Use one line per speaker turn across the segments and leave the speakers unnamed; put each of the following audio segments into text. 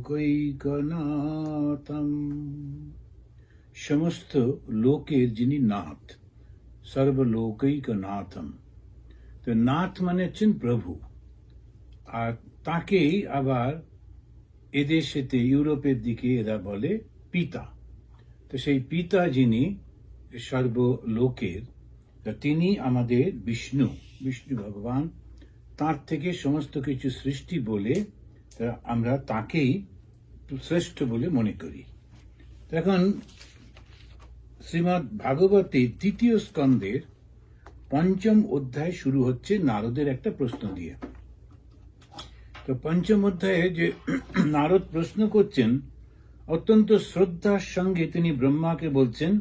সর্বলোকৈকনাথম, সমস্ত লোকের যিনি নাথ, সর্বলোকৈকনাথম। তো নাথ মানে হচ্ছেন প্রভু, আর তাকেই আবার এদেশেতে ইউরোপের দিকে এরা বলে পিতা। তো সেই পিতা যিনি সর্বলোকের, তিনি আমাদের বিষ্ণু ভগবান। তার থেকে সমস্ত কিছু সৃষ্টি বলে আমরা তাকেই শ্রেষ্ঠ বলে মনে করি। এখন শ্রীমদ্ ভাগবতে তৃতীয় স্কন্ধের পঞ্চম অধ্যায় শুরু হচ্ছে নারদের একটা প্রশ্ন দিয়ে। তো পঞ্চম অধ্যায়ে যে নারদ প্রশ্ন করছেন, অত্যন্ত শ্রদ্ধার সঙ্গে তিনি ব্রহ্মাকে বলছেন,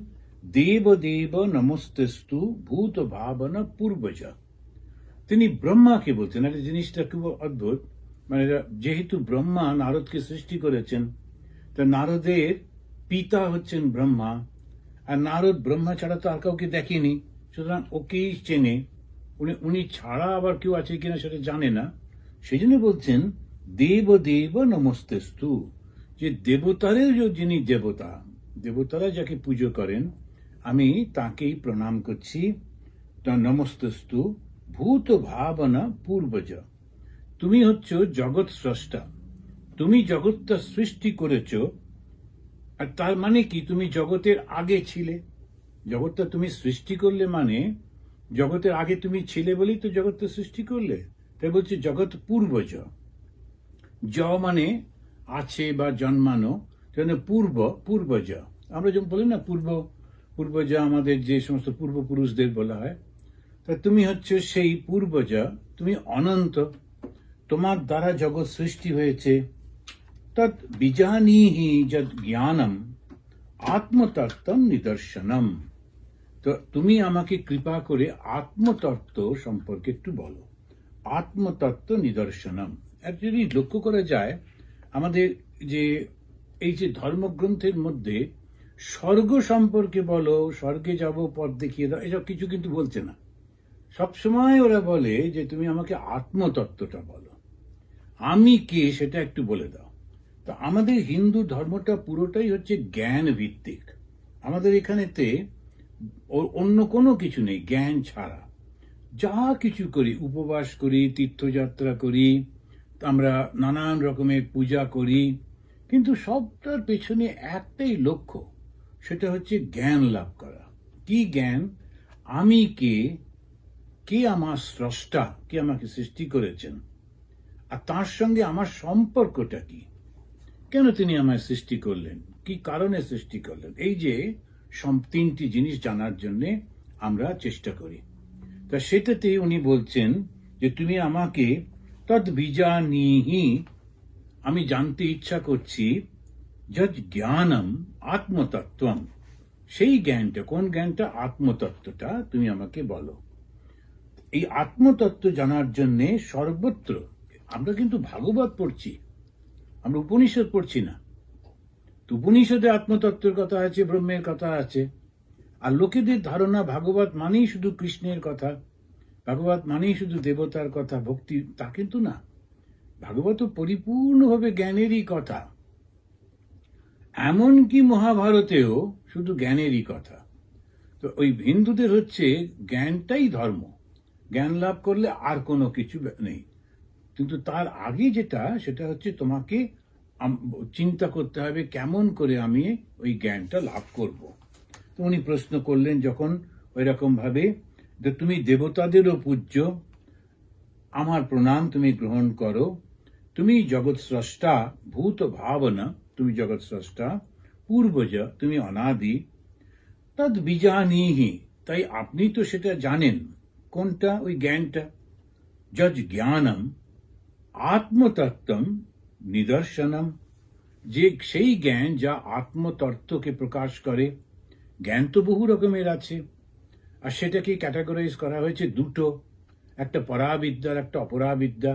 দেব দেব নমস্তেস্তু ভূত ভাবনা পূর্বজা। তিনি ব্রহ্মাকে বলছেন। একটা জিনিসটা খুব অদ্ভুত, মানে যেহেতু ব্রহ্মা নারদকে সৃষ্টি করেছেন, তো নারদের পিতা হচ্ছেন ব্রহ্মা, আর নারদ ব্রহ্মা ছাড়া তো আর কাউকে দেখেনি, সুতরাং ওকেই চেনে। উনি ছাড়া আবার কেউ আছে কিনা সেটা জানে না। সেই জন্য বলছেন দেব দেব নমস্তেস্তু, যে দেবতারের যিনি দেবতা, দেবতারা যাকে পুজো করেন, আমি তাকেই প্রণাম করছি। নমস্তেস্তু ভূত ভাবনা পূর্বজ। তুমি হচ্ছ জগৎ স্রষ্টা, তুমি জগৎটা সৃষ্টি করেছ। আর তার মানে কি, তুমি জগতের আগে ছিলে। জগৎটা তুমি সৃষ্টি করলে মানে জগতের আগে তুমি ছিলে বলেই তো জগৎটা সৃষ্টি করলে। তাই বলছে জগৎ পূর্বজ। জ মানে আছে বা জন্মানো, পূর্বজ। আমরা যেমন বলি না পূর্বজ, আমাদের যে সমস্ত পূর্বপুরুষদের বলা হয়। তা তুমি হচ্ছে সেই পূর্বজা, তুমি অনন্ত, তোমার দ্বারা জগৎ সৃষ্টি হয়েছে। তৎ বিজানীহি যদ জ্ঞানম আত্মতত্ত্বম নিদর্শনম। তো তুমি আমাকে কৃপা করে আত্মতত্ত্ব সম্পর্কে একটু বলো। আত্মতত্ত্ব নিদর্শনম। যদি লক্ষ্য করা যায়, আমাদের যে এই যে ধর্মগ্রন্থের মধ্যে স্বর্গ সম্পর্কে বলো, স্বর্গে যাব, পথ দেখিয়ে দাও, এসব কিছু কিন্তু বলছে না। সবসময় ওরা বলে যে তুমি আমাকে আত্মতত্ত্বটা বলো, আমি কে সেটা একটু বলে দাও। তো আমাদের হিন্দু ধর্মটা পুরোটাই হচ্ছে জ্ঞান ভিত্তিক। আমাদের এখানেতে অন্য কোনো কিছু নেই জ্ঞান ছাড়া। যা কিছু করি, উপবাস করি, তীর্থযাত্রা করি, আমরা নানান রকমের পূজা করি, কিন্তু সবটার পেছনে একটাই লক্ষ্য, সেটা হচ্ছে জ্ঞান লাভ করা। কি জ্ঞান? আমি কে, কে আমার স্রষ্টা, কে আমাকে সৃষ্টি করেছেন, আর তার সঙ্গে আমার সম্পর্কটা কি, কেন তিনি আমায় সৃষ্টি করলেন, কি কারণে সৃষ্টি করলেন। এই যে তিনটি জিনিস জানার জন্য আমরা চেষ্টা করি। তা সেটাতে উনি বলছেন যে তুমি আমাকে তৎ বিজানীহি, আমি জানতে ইচ্ছা করছি, যৎ জ্ঞানম আত্মতত্ত্বম, সেই জ্ঞানটা, কোন জ্ঞানটা? আত্মতত্ত্বটা তুমি আমাকে বলো। এই আত্মতত্ত্ব জানার জন্য সর্বত্র, আমরা কিন্তু ভাগবত পড়ছি, আমরা উপনিষদ পড়ছি না। তো উপনিষদে আত্মতত্ত্বের কথা আছে, ব্রহ্মের কথা আছে। আর লোকেদের ধারণা ভাগবত মানেই শুধু কৃষ্ণের কথা, ভাগবত মানেই শুধু দেবতার কথা, ভক্তি, তা কিন্তু না। ভাগবত পরিপূর্ণভাবে জ্ঞানেরই কথা। এমনকি মহাভারতেও শুধু জ্ঞানেরই কথা। তো ওই হিন্দুদের হচ্ছে জ্ঞানটাই ধর্ম, জ্ঞান লাভ করলে আর কোনো কিছু নেই। কিন্তু তার আগে যেটা, সেটা হচ্ছে তোমাকে চিন্তা করতে হবে কেমন করে আমি ওই জ্ঞানটা লাভ করব। তো উনি প্রশ্ন করলেন যখন ওই রকম ভাবে, যে তুমি দেবতাদেরও পূজ্য, আমার প্রণাম তুমি গ্রহণ করো, তুমি জগৎ স্রষ্টা, ভূত ভাবনা, তুমি জগৎ স্রষ্টা, পূর্বজ, তুমি অনাদি, তদ বিজানীহি, তাই আপনি তো সেটা জানেন। কোনটা? ওই জ্ঞানটা। যজ জ্ঞানম আত্মতত্ত্বম নিদর্শনম, যে সেই জ্ঞান যা আত্মতত্ত্বকে প্রকাশ করে। জ্ঞান তো বহু রকমের আছে, আর সেটাকে ক্যাটাগরাইজ করা হয়েছে দুটো, একটা পরাবিদ্যা আর একটা অপরাবিদ্যা,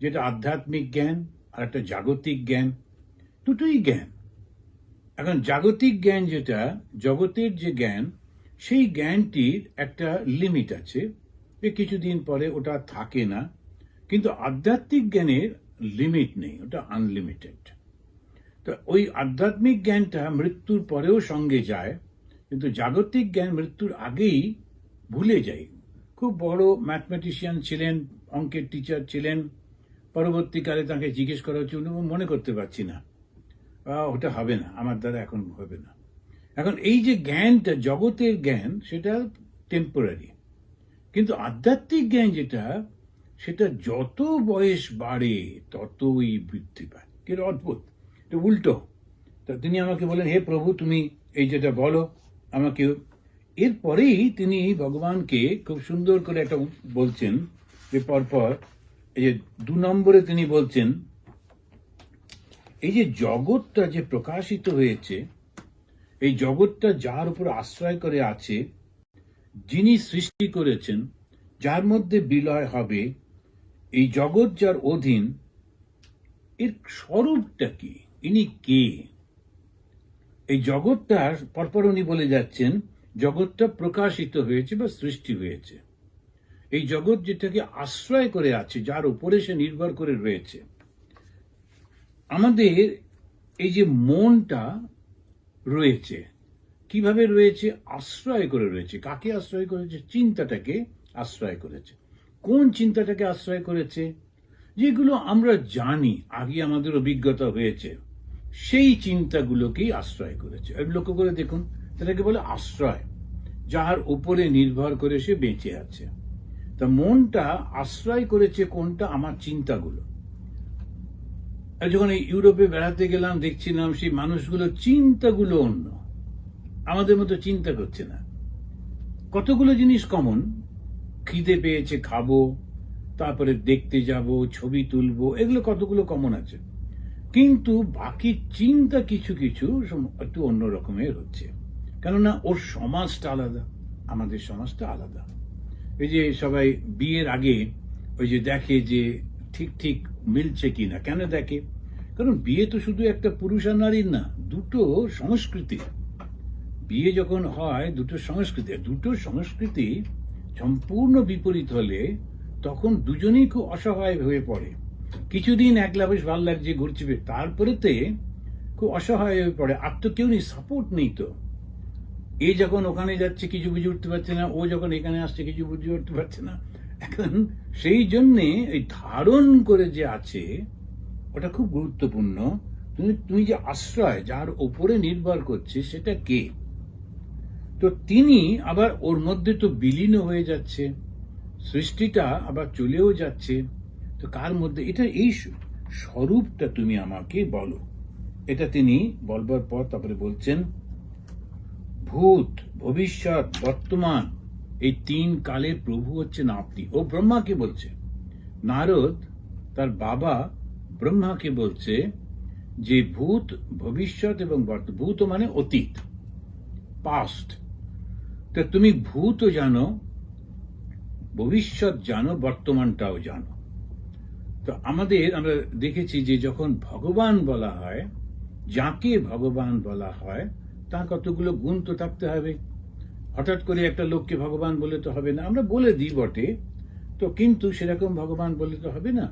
যেটা আধ্যাত্মিক জ্ঞান আর একটা জাগতিক জ্ঞান। দুটোই জ্ঞান। এখন জাগতিক জ্ঞান যেটা, জগতের যে জ্ঞান, সেই জ্ঞানটির একটা লিমিট আছে, যে কিছুদিন পরে ওটা থাকে না। কিন্তু আধ্যাত্মিক জ্ঞানের লিমিট নেই, ওটা আনলিমিটেড। তো ওই আধ্যাত্মিক জ্ঞানটা মৃত্যুর পরেও সঙ্গে যায়, কিন্তু জাগতিক জ্ঞান মৃত্যুর আগেই ভুলে যায়। খুব বড় ম্যাথমেটিশিয়ান ছিলেন, অঙ্কের টিচার ছিলেন, পরবর্তীকালে তাকে জিজ্ঞেস করা হচ্ছে, উনি মনে করতে পারছি না, ওটা হবে না, আমার দ্বারা এখন হবে না। এখন এই যে জ্ঞানটা, জগতের জ্ঞান, সেটা টেম্পোরারি, কিন্তু আধ্যাত্মিক জ্ঞান যেটা, সেটা যত বয়স বাড়ে ততই বৃদ্ধি পায়। কি অদ্ভুত, এটা উল্টো। তা তিনি আমাকে বলেন, হে প্রভু, তুমি এই যেটা বলো আমাকে। এরপরেই তিনি ভগবানকে খুব সুন্দর করে একটা বলছেন, যে পরপর এই যে 2 নম্বরে তিনি বলছেন, এই যে জগৎটা যে প্রকাশিত হয়েছে, এই জগৎটা যার উপর আশ্রয় করে আছে, যিনি সৃষ্টি করেছেন, যার মধ্যে বিলয় হবে, এই জগৎ যার অধীন, এর স্বরূপটা কি, ইনি কে? এই জগৎটার পরপর উনি বলে যাচ্ছেন, জগৎটা প্রকাশিত হয়েছে বা সৃষ্টি হয়েছে। এই জগৎ যেটাকে আশ্রয় করে আছে, যার উপরে সে নির্ভর করে রয়েছে। আমাদের এই যে মনটা রয়েছে, কিভাবে রয়েছে? আশ্রয় করে রয়েছে। কাকে আশ্রয় করেছে? চিন্তাটাকে আশ্রয় করেছে। কোন চিন্তাটাকে আশ্রয় করেছে? যেগুলো আমরা জানি, আগে আমাদের অভিজ্ঞতা হয়েছে, সেই চিন্তাগুলোকেই আশ্রয় করেছে। লক্ষ্য করে দেখুন, সেটাকে বলে আশ্রয়, যার উপরে নির্ভর করে সে বেঁচে আছে। তা মনটা আশ্রয় করেছে কোনটা? আমার চিন্তাগুলো। যখন এই ইউরোপে বেড়াতে গেলাম, দেখছিলাম সেই মানুষগুলো চিন্তাগুলো অন্য, আমাদের মতো চিন্তা করছে না। কতগুলো জিনিস কমন, খিদে পেয়েছে খাবো, তারপরে দেখতে যাব, ছবি তুলবো, এগুলো কতগুলো কমন আছে, কিন্তু বাকি চিন্তা কিছু কিছু একটু অন্য রকমের হচ্ছে। কেননা ওর সমাজটা আলাদা, আমাদের সমাজটা আলাদা। এই যে সবাই বিয়ের আগে ওই যে দেখে যে ঠিক ঠিক মিলছে কিনা। কেন দেখে? কারণ বিয়ে তো শুধু একটা পুরুষ আর নারীর না, দুটো সংস্কৃতি। বিয়ে যখন হয় দুটো সংস্কৃতি সম্পূর্ণ বিপরীত হলে তখন দুজনেই খুব অসহায় হয়ে পড়ে। কিছুদিন একলা বেশ ভালো লাগছে, ঘুরছে, তারপরেতে খুব অসহায় হয়ে পড়ে। আর তো কেউ নেই, সাপোর্ট নেই। তো এ যখন ওখানে যাচ্ছে কিছু বুঝে উঠতে পারছে না, ও যখন এখানে আসছে কিছু বুঝে উঠতে পারছে না। এখন সেই জন্যে এই ধারণ করে যে আছে, ওটা খুব গুরুত্বপূর্ণ। তুমি যে আশ্রয়, যার ওপরে নির্ভর করছে, সেটা কে? তো তিনি আবার ওর মধ্যে তো বিলীন হয়ে যাচ্ছে, সৃষ্টিটা আবার চলেও যাচ্ছে। তো কার মধ্যে এটা? এই স্বরূপটা তুমি আমাকে বলো। এটা তিনি বলবার পর তারপরে বলছেন, ভূত, ভবিষ্যৎ, বর্তমান, এই 3 কালের প্রভু হচ্ছেন আপনি। ও ব্রহ্মাকে বলছে। নারদ তার বাবা ব্রহ্মাকে বলছে যে ভূত, ভবিষ্যৎ এবং বর্তমান। ভূত মানে অতীত, পাস্ট। তো তুমি ভূতও জানো, ভবিষ্যৎ জানো, বর্তমানটাও জানো। তো আমরা দেখেছি যে যখন ভগবান বলা হয়, যাকে ভগবান বলা হয়, তার কতগুলো গুণ তো থাকতে হবে। হঠাৎ করে একটা লোককে ভগবান বলে তো হবে না। আমরা বলে দিই বটে, তো কিন্তু সেরকম ভগবান বলে তো হবে না।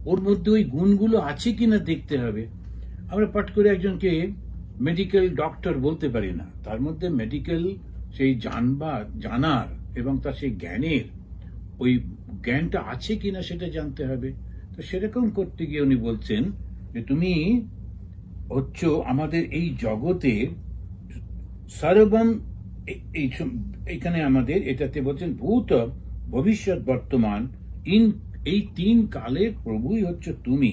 ওর মধ্যে ওই গুণগুলো আছে কিনা দেখতে হবে। আমরা পাঠ করে একজনকে মেডিকেল ডক্টর বলতে পারি না, তার মধ্যে মেডিকেল সেই জানার এবং তার সেই জ্ঞানের ওই জ্ঞানটা আছে কিনা সেটা জানতে হবে। তো সেরকম করতে গিয়ে উনি বলছেন যে তুমি হচ্ছ আমাদের এই জগতের সর্বম। এইখানে আমাদের এটাতে বলছেন ভূত, ভবিষ্যৎ, বর্তমান, এই 3 কালের প্রভুই হচ্ছে তুমি।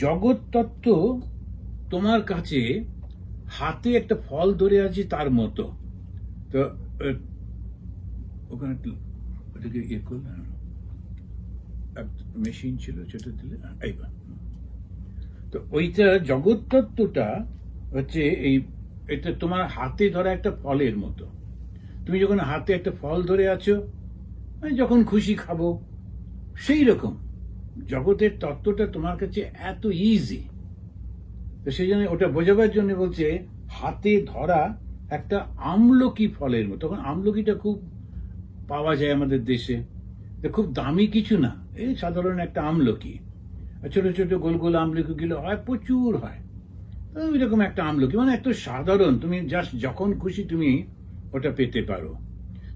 জগৎ তত্ত্ব তোমার কাছে হাতে একটা ফল ধরে আছে তার মতো। তো ওখানে ওটাকে ইয়ে করলেন, মেশিন ছিল, সেটা দিলে এইবার। তো ওইটা জগৎ তত্ত্বটা হচ্ছে এটা তোমার হাতে ধরা একটা ফলের মতো। তুমি যখন হাতে একটা ফল ধরে আছো, যখন খুশি খাবো, সেই রকম জগতের তত্ত্বটা তোমার কাছে এত ইজি। তো সেই জন্য ওটা বোঝাবার জন্য বলছে হাতে ধরা একটা আমলকি ফলের মতো। তখন আমলকিটা খুব পাওয়া যায় আমাদের দেশে, খুব দামি কিছু না, এই সাধারণ একটা আমলকি। ছোট ছোট গোল গোল আমলকিগুলো হয়, প্রচুর হয়। এরকম একটা আমলকি, মানে একটা সাধারণ, তুমি জাস্ট যখন খুশি তুমি ওটা পেতে পারো।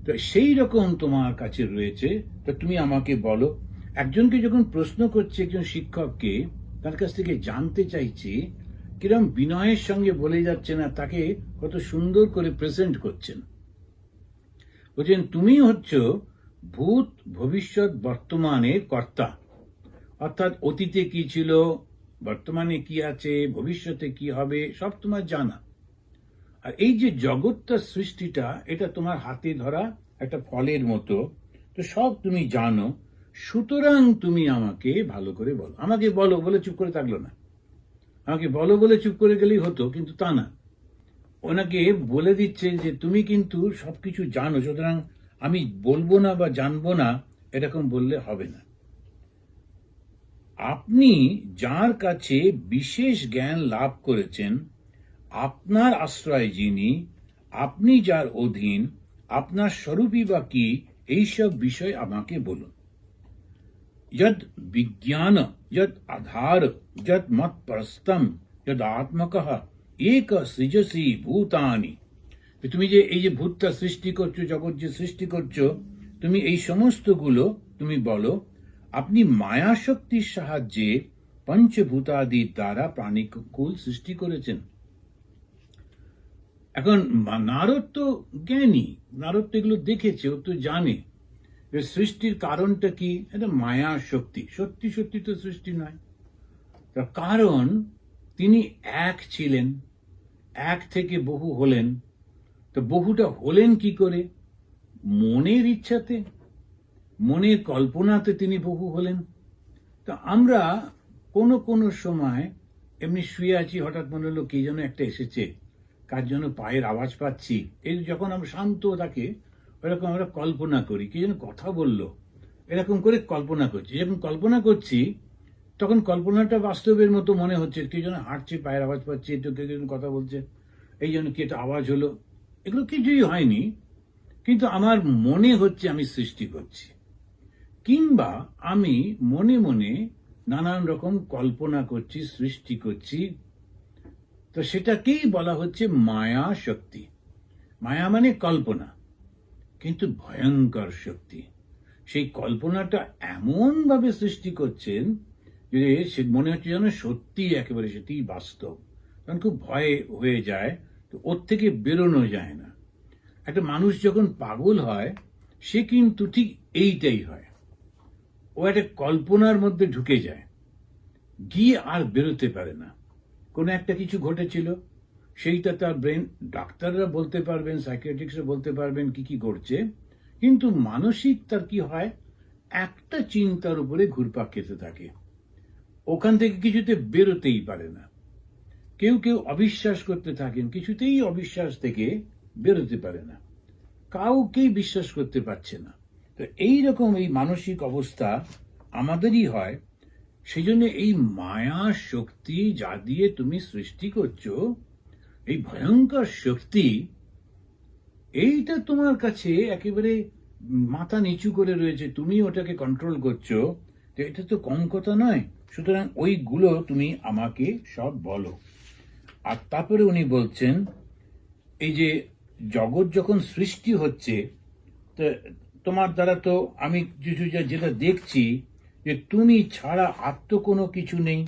তো সেই রকম তোমার কাছে রয়েছে, তো তুমি আমাকে বলো। একজনকে যখন প্রশ্ন করছে, একজন শিক্ষককে তার কাছ থেকে জানতে চাইছি, কিরম বিনয়ের সঙ্গে বলে যাচ্ছে না, তাকে কত সুন্দর করে প্রেজেন্ট করছেন। বলছেন তুমি হচ্ছ ভূত ভবিষ্যৎ বর্তমানের কর্তা, অর্থাৎ অতীতে কি ছিল, বর্তমানে কি আছে, ভবিষ্যতে কি হবে, সব তোমার জানা। আর এই যে জগৎটা, সৃষ্টিটা, এটা তোমার হাতে ধরা একটা ফলের মতো, তো সব তুমি জানো। সুতরাং তুমি আমাকে ভালো করে বলো, আমাকে বলো বলে চুপ করে থাকলো না। আমাকে বলো বলে চুপ করে গেলেই হতো, কিন্তু তা না। ওনাকে বলে দিচ্ছে যে তুমি কিন্তু সবকিছু জানো, সুতরাং আমি বলবো না বা জানবো না এরকম বললে হবে না। আপনি যার কাছে বিশেষ জ্ঞান লাভ করেছেন, আপনার আশ্রয় যিনি, আপনি যার অধীন, আপনার স্বরূপই বা কি, এইসব বিষয় আমাকে বলুন। যদ বিজ্ঞান, যদ আধার, যদ মত প্রস্তম, যদ আত্মকঃ এক সৃজসি ভূতানি। তুমি যে এই যে ভূতটা সৃষ্টি করছো, জগৎ যে সৃষ্টি করছো, তুমি এই সমস্তগুলো তুমি বলো। আপনি মায়া শক্তির সাহায্যে পঞ্চভূতাদির দ্বারা প্রাণীকুল সৃষ্টি করেছেন। এখন নারদ তো জ্ঞানী, নারদ তো এগুলো দেখেছে, ও তো জানে যে সৃষ্টির কারণটা কি। এটা মায়া শক্তি, সত্যি সত্যি তো সৃষ্টি নয়। তার কারণ তিনি এক ছিলেন, এক থেকে বহু হলেন। তো বহুটা হলেন কি করে? মনের ইচ্ছাতে, মনের কল্পনাতে তিনি বহু হলেন। তো আমরা কোনো কোনো সময় এমনি শুয়ে আছি, হঠাৎ মনে হলো কে যেন একটা এসেছে, কার জন্য পায়ের আওয়াজ পাচ্ছি। এই যখন আমরা শান্ত থাকি, ওরকম আমরা কল্পনা করি, কে যেন কথা বললো, এরকম করে কল্পনা করছি। যখন কল্পনা করছি তখন কল্পনাটা বাস্তবের মতো মনে হচ্ছে, কে যেন হাঁটছে, পায়ের আওয়াজ পাচ্ছি, একটু কে যেন কথা বলছে, এই জন্য কি একটা আওয়াজ হলো। এগুলো কিছুই হয়নি, কিন্তু আমার মনে হচ্ছে আমি সৃষ্টি করছি, কিংবা আমি মনে মনে নানান রকম কল্পনা করছি, সৃষ্টি করছি। তো সেটাকেই বলা হচ্ছে মায়া শক্তি। মায়া মানে কল্পনা, কিন্তু ভয়ঙ্কর শক্তি। সেই কল্পনাটা এমন ভাবে সৃষ্টি করছেন যে সে মনে হচ্ছে যেন সত্যি, একেবারে সেটি বাস্তব। কারণ খুব ভয় হয়ে যায়, তো ওর থেকে বেরোনো যায় না। একটা মানুষ যখন পাগল হয়, সে কিন্তু ঠিক এইটাই হয়। ও একটা কল্পনার মধ্যে ঢুকে যায়, গিয়ে আর বেরোতে পারে না। কোনো একটা কিছু ঘটেছিল, সেইটা তার ব্রেন, ডাক্তাররা বলতে পারবেন, সাইকিয়াট্রিস্টরা বলতে পারবেন কি কি ঘটছে, কিন্তু মানসিক তার কি হয়, একটা চিন্তার উপরে ঘুরপাক খেতে থাকে, ওখান থেকে কিছুতে বেরোতেই পারে না। কেউ কেউ অবিশ্বাস করতে থাকেন, কিছুতেই অবিশ্বাস থেকে বেরোতে পারে না, কাউকেই বিশ্বাস করতে পারছে না। তো এইরকম এই মানসিক অবস্থা আমাদেরই হয়। সেই জন্য এই মায়া শক্তি যা দিয়ে তুমি সৃষ্টি করছো, এই ভয়ঙ্কর শক্তি, এইটা তোমার কাছে একেবারে মাথা নিচু করে রয়েছে, তুমি ওটাকে কন্ট্রোল করছো। তো এটা তো কম কথা নয়। সুতরাং ওইগুলো তুমি আমাকে সব বলো। আর তারপরে উনি বলছেন, এই যে জগৎ যখন সৃষ্টি হচ্ছে, তো তোমার দ্বারা তো আমি কিছু যেটা দেখছি, যে তুমি ছাড়া আর তো কোনো কিছু নেই।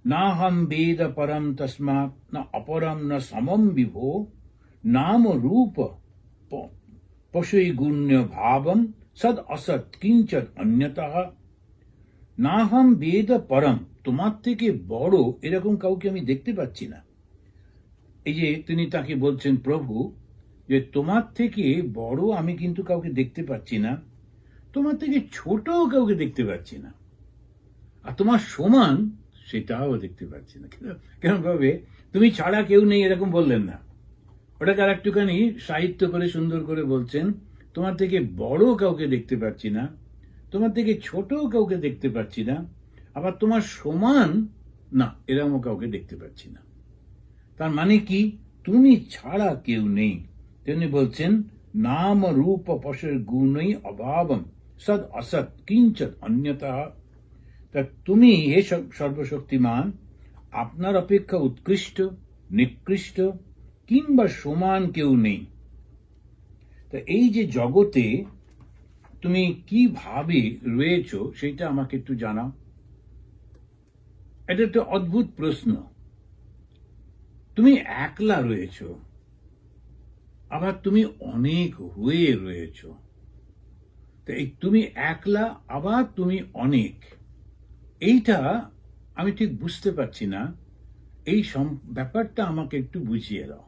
না হম বেদ পরম তস্মাৎ না অপরম না সমম বিভো নাম রূপ পশুই গুণ্য ভাবম সদ অসৎ কিঞ্চন অন্যতঃ। না হম বেদ পরম, তোমার থেকে বড় এরকম কাউকে আমি দেখতে পাচ্ছি না। এই যে তিনি তাকে বলছেন, প্রভু, যে তোমার থেকে বড় আমি কিন্তু কাউকে দেখতে পাচ্ছি না, তোমার থেকে ছোট কাউকে দেখতে পাচ্ছি না, আর তোমার সমান সেটাও দেখতে পাচ্ছি না। কেমন ভাবে তুমি ছাড়া কেউ নেই এরকম বললেন না, ওটাকে আর একটুখানি সাহিত্য করে সুন্দর করে বলছেন, তোমার থেকে বড় কাউকে দেখতে পাচ্ছি না, তোমার থেকে ছোট কাউকে দেখতে পাচ্ছি না, আবার তোমার সমান না এরকমও কাউকে দেখতে পাচ্ছি না। তার মানে কি, তুমি ছাড়া কেউ নেই। তিনি বলছেন, নাম রূপ পশের গুণই অভাবম সদ অসৎ কিঞ্চত অন্যতঃ। তা তুমি হে সর্বশক্তিমান, আপনার অপেক্ষা উৎকৃষ্ট, নিকৃষ্ট কিংবা সমান কেউ নেই। তা এই যে জগতে তুমি কিভাবে রয়েছ সেটা আমাকে একটু জানাও। এটা একটা অদ্ভুত প্রশ্ন। তুমি একলা রয়েছ, আবার তুমি অনেক হয়ে রয়েছ। তো এই তুমি একলা আবার তুমি অনেক, এইটা আমি ঠিক বুঝতে পারছি না। এই ব্যাপারটা আমাকে একটু বুঝিয়ে দাও।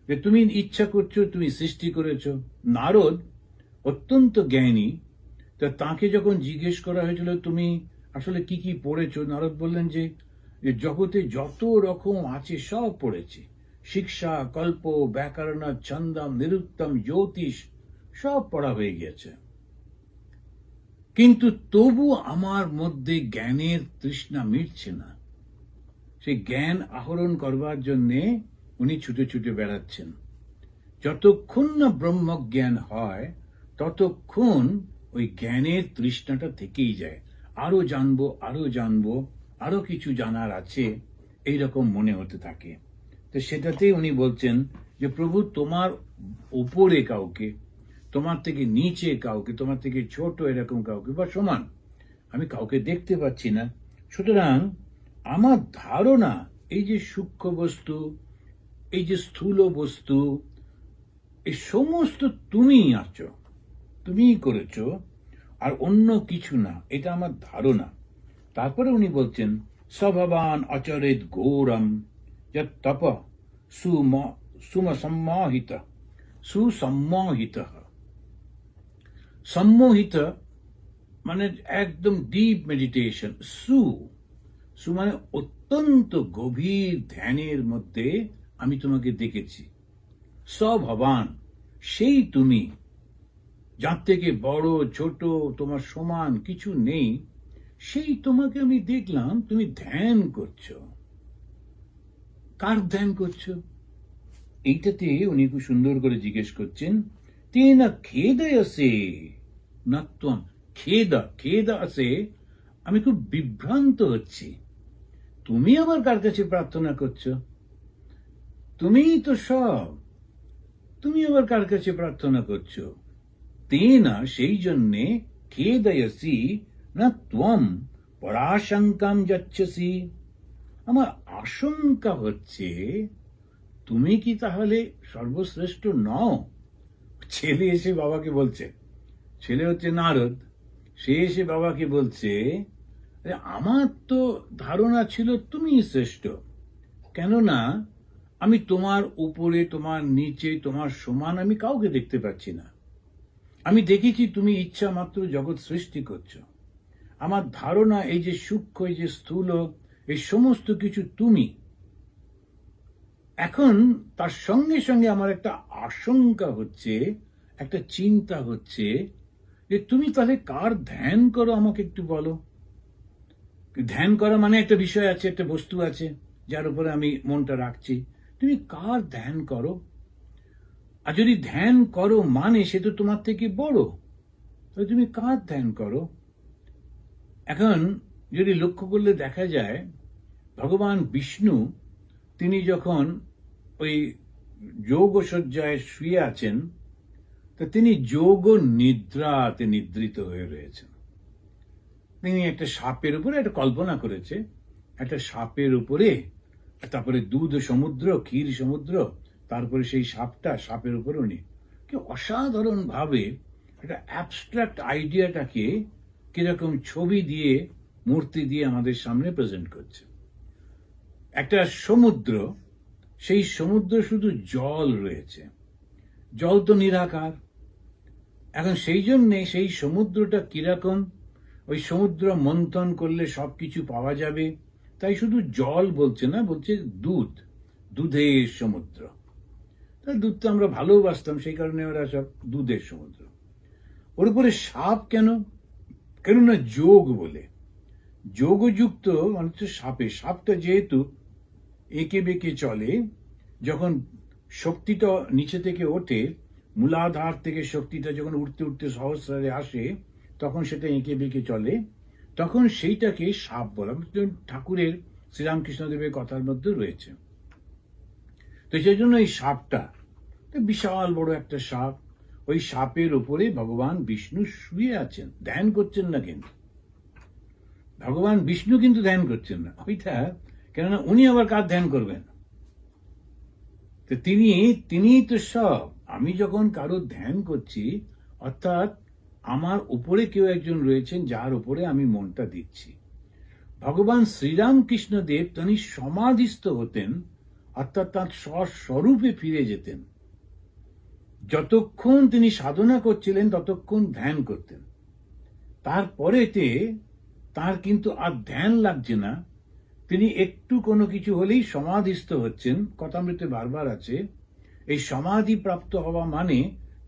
যে তুমি ইচ্ছা করছো, তুমি সৃষ্টি করেছো। নারদ অত্যন্ত জ্ঞানী, তা তাকে যখন জিজ্ঞেস করা হয়েছিল তুমি আসলে কি কি পড়েছো, নারদ বললেন যে জগতে যত রকম আছে সব পড়েছি। শিক্ষা, কল্প, ব্যাকরণ, ছন্দম, নিরুক্তম, জ্যোতিষ সব পড়া হয়ে গিয়েছে। কিন্তু তবু আমার মধ্যে জ্ঞানের তৃষ্ণা মিটছে না। সেই জ্ঞান আহরণ করবার জন্যে উনি ছুটে ছুটে বেড়াচ্ছেন। যতক্ষণ না ব্রহ্মজ্ঞান হয় ততক্ষণ ওই জ্ঞানের তৃষ্ণাটা থেকেই যায়। আরো জানবো, আরো জানবো, আরো কিছু জানার আছে, এইরকম মনে হতে থাকে। তো সেটাতেই উনি বলছেন যে প্রভু, তোমার উপরে কাউকে, তোমার থেকে নিচে কাউকে, তোমার থেকে ছোট এরকম কাউকে বা সমান আমি কাউকে দেখতে পাচ্ছি না। সুতরাং আমার ধারণা এই যে সূক্ষ্ম বস্তু, এই যে স্থূল বস্তু, এই সমস্ত তুমিই আছো, তুমিই করেছো, আর অন্য কিছু না, এটা আমার ধারণা। তারপরে উনি বলছেন স্বভাবান আচরেত ঘোরম যত তপ সুসম্মোহিত সুসম্মোহিত। সম্মোহিত মানে একদম ডিপ মেডিটেশন। সু মানে অত্যন্ত গভীর ধ্যানের মধ্যে আমি তোমাকে দেখেছি। স্বভাবান সেই তুমি, যার থেকে বড় ছোট তোমার সমান কিছু নেই, সেই তোমাকে আমি দেখলাম তুমি ধ্যান করছো। কার ধ্যান করছো? এইটাতে উনি খুব সুন্দর করে জিজ্ঞেস করছেন, তেনা খেদয়সে না ত্বম। খেদ আছে, আমি খুব বিভ্রান্ত হচ্ছি। তুমি আবার কার কাছে প্রার্থনা করছো? তুমিই তো সব, তুমি আবার কার কাছে প্রার্থনা করছো? তেনা সেই জন্যে খেদয়সি না ত্বম পরাশঙ্কাম যাচ্ছসি। আমার আশঙ্কা হচ্ছে তুমি কি তাহলে সর্বশ্রেষ্ঠ নও? ছেলে এসে বাবাকে বলছে, ছেলে হচ্ছে নারদ, সে এসে বাবাকে বলছে আমার তো ধারণা ছিল তুমি শ্রেষ্ঠ, কেননা আমি তোমার উপরে, তোমার নিচে, তোমার সমান আমি কাউকে দেখতে পাচ্ছি না। আমি দেখেছি তুমি ইচ্ছা মাত্র জগৎ সৃষ্টি করছো। আমার ধারণা এই যে সূক্ষ্ম, এই যে স্থূল, এই সমস্ত কিছু তুমি। এখন তার সঙ্গে সঙ্গে আমার একটা আশঙ্কা হচ্ছে, একটা চিন্তা হচ্ছে যে তুমি তাহলে কার ধ্যান করো আমাকে একটু বলো। ধ্যান করা মানে একটা বিষয় আছে, একটা বস্তু আছে যার উপরে আমি মনটা রাখছি। তুমি কার ধ্যান করো? আর যদি ধ্যান করো মানে সে তো তোমার থেকে বড়, তাহলে তুমি কার ধ্যান করো? এখন যদি লক্ষ্য করলে দেখা যায় ভগবান বিষ্ণু তিনি যখন ওই যোগশয্যায় শুয়ে আছেন, তা তিনি যোগ নিদ্রাতে নিদ্রিত হয়ে রয়েছেন। তিনি একটা সাপের উপরে একটা কল্পনা করেছে, একটা সাপের উপরে, তারপরে দুধ সমুদ্র, ক্ষীর সমুদ্র, তারপরে সেই সাপটা, সাপের উপরে উনি কি অসাধারণ ভাবে একটা অ্যাবস্ট্রাক্ট আইডিয়াটাকে কিরকম ছবি দিয়ে, মূর্তি দিয়ে আমাদের সামনে প্রেজেন্ট করছে। একটা সমুদ্র, সেই সমুদ্র শুধু জল রয়েছে, জল তো নিরাকার। এখন সেই জন্যে সেই সমুদ্রটা কিরকম, ওই সমুদ্র মন্থন করলে সবকিছু পাওয়া যাবে, তাই শুধু জল বলছে না, বলছে দুধ, দুধের সমুদ্র। তা দুধ তো আমরা ভালোবাসতাম, সেই কারণে ওরা সব দুধের সমুদ্র। ওর উপরে সাপ কেন? কেননা যোগ বলে, যোগযুক্ত মানে হচ্ছে সাপে। সাপটা যেহেতু এঁকে বেঁকে চলে, যখন শক্তিটা নিচে থেকে ওঠে, মূলাধার থেকে শক্তিটা যখন উঠতে উঠতে সহস্রারে আসে, তখন সেটা এঁকে বেঁকে চলে, তখন সেইটাকে সাপ বলা। ঠাকুরের শ্রীরামকৃষ্ণদেবের কথার মধ্যে রয়েছে। তো সেই জন্য এই সাপটা বিশাল বড় একটা সাপ, ওই সাপের উপরে ভগবান বিষ্ণু শুয়ে আছেন, ধ্যান করছেন না। কিন্তু ভগবান বিষ্ণু কিন্তু ধ্যান করছেন না ওইটা, কেননা উনি আবার কার ধ্যান করবেন? তো তিনি তো সব। আমি যখন কারো ধ্যান করছি, অর্থাৎ আমার উপরে কেউ একজন রয়েছেন যার উপরে আমি মনটা দিচ্ছি। ভগবান শ্রীরামকৃষ্ণদেব তিনি সমাধিস্থ হতেন, অর্থাৎ তার স্বস্বরূপে ফিরে যেতেন। যতক্ষণ তিনি সাধনা করছিলেন ততক্ষণ ধ্যান করতেন, তারপরেতে তার কিন্তু আর ধ্যান লাগছে না। তিনি একটু কোনো কিছু হলেই সমাধিস্থ হচ্ছেন। কথামৃতে বারবার আছে, এই সমাধি প্রাপ্ত হওয়া মানে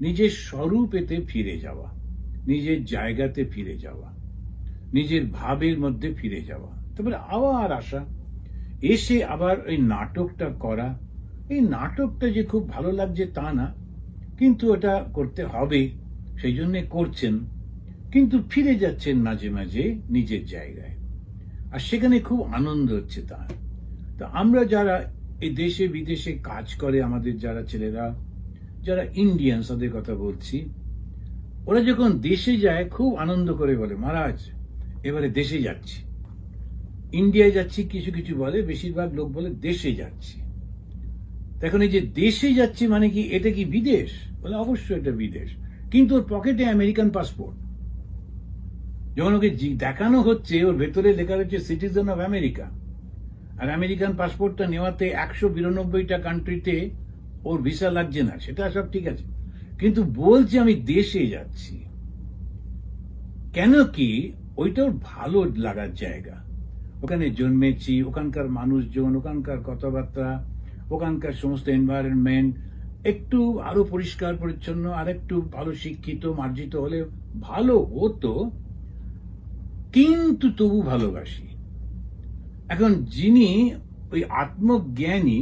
নিজের স্বরূপেতে ফিরে যাওয়া, নিজের জায়গাতে ফিরে যাওয়া, নিজের ভাবের মধ্যে ফিরে যাওয়া, তারপরে আবার আসা, এসে আবার ওই নাটকটা করা। এই নাটকটা যে খুব ভালো লাগছে তা না, কিন্তু ওটা করতে হবে, সেই জন্য করছেন। কিন্তু ফিরে যাচ্ছেন মাঝে মাঝে নিজের জায়গায়, আর সেখানে খুব আনন্দ হচ্ছে তার। তো আমরা যারা এই দেশে বিদেশে কাজ করে, আমাদের যারা ছেলেরা, যারা ইন্ডিয়ান, তাদের কথা বলছি, ওরা যখন দেশে যায় খুব আনন্দ করে বলে, মহারাজ এবারে দেশে যাচ্ছি, ইন্ডিয়ায় যাচ্ছি কিছু কিছু বলে, বেশিরভাগ লোক বলে দেশে যাচ্ছি। এখন এই যে দেশে যাচ্ছি মানে কি, এটা কি বিদেশ? বলে অবশ্যই এটা বিদেশ, কিন্তু ওর পকেটে আমেরিকান পাসপোর্ট। যখন ওকে দেখানো হচ্ছে, ওর ভেতরে লেখা রয়েছে সিটিজেন অফ আমেরিকা, আর আমেরিকান পাসপোর্টটা নেওয়াতে 192টা কান্ট্রিতে ওর ভিসা লাগছে না, সেটা সব ঠিক আছে, কিন্তু বলছে আমি দেশে যাচ্ছি। কেন কি? ওইটা ওর ভালো লাগার জায়গা, ওখানে জন্মেছি, ওখানকার মানুষজন, ওখানকার কথাবার্তা, ওখানকার সমস্ত এনভায়রনমেন্ট একটু আরো পরিষ্কার পরিচ্ছন্ন, আর একটু ভালো শিক্ষিত মার্জিত হলে ভালো হতো, কিন্তু তবু ভালোবাসি। এখন যিনি ওই আত্মজ্ঞানী,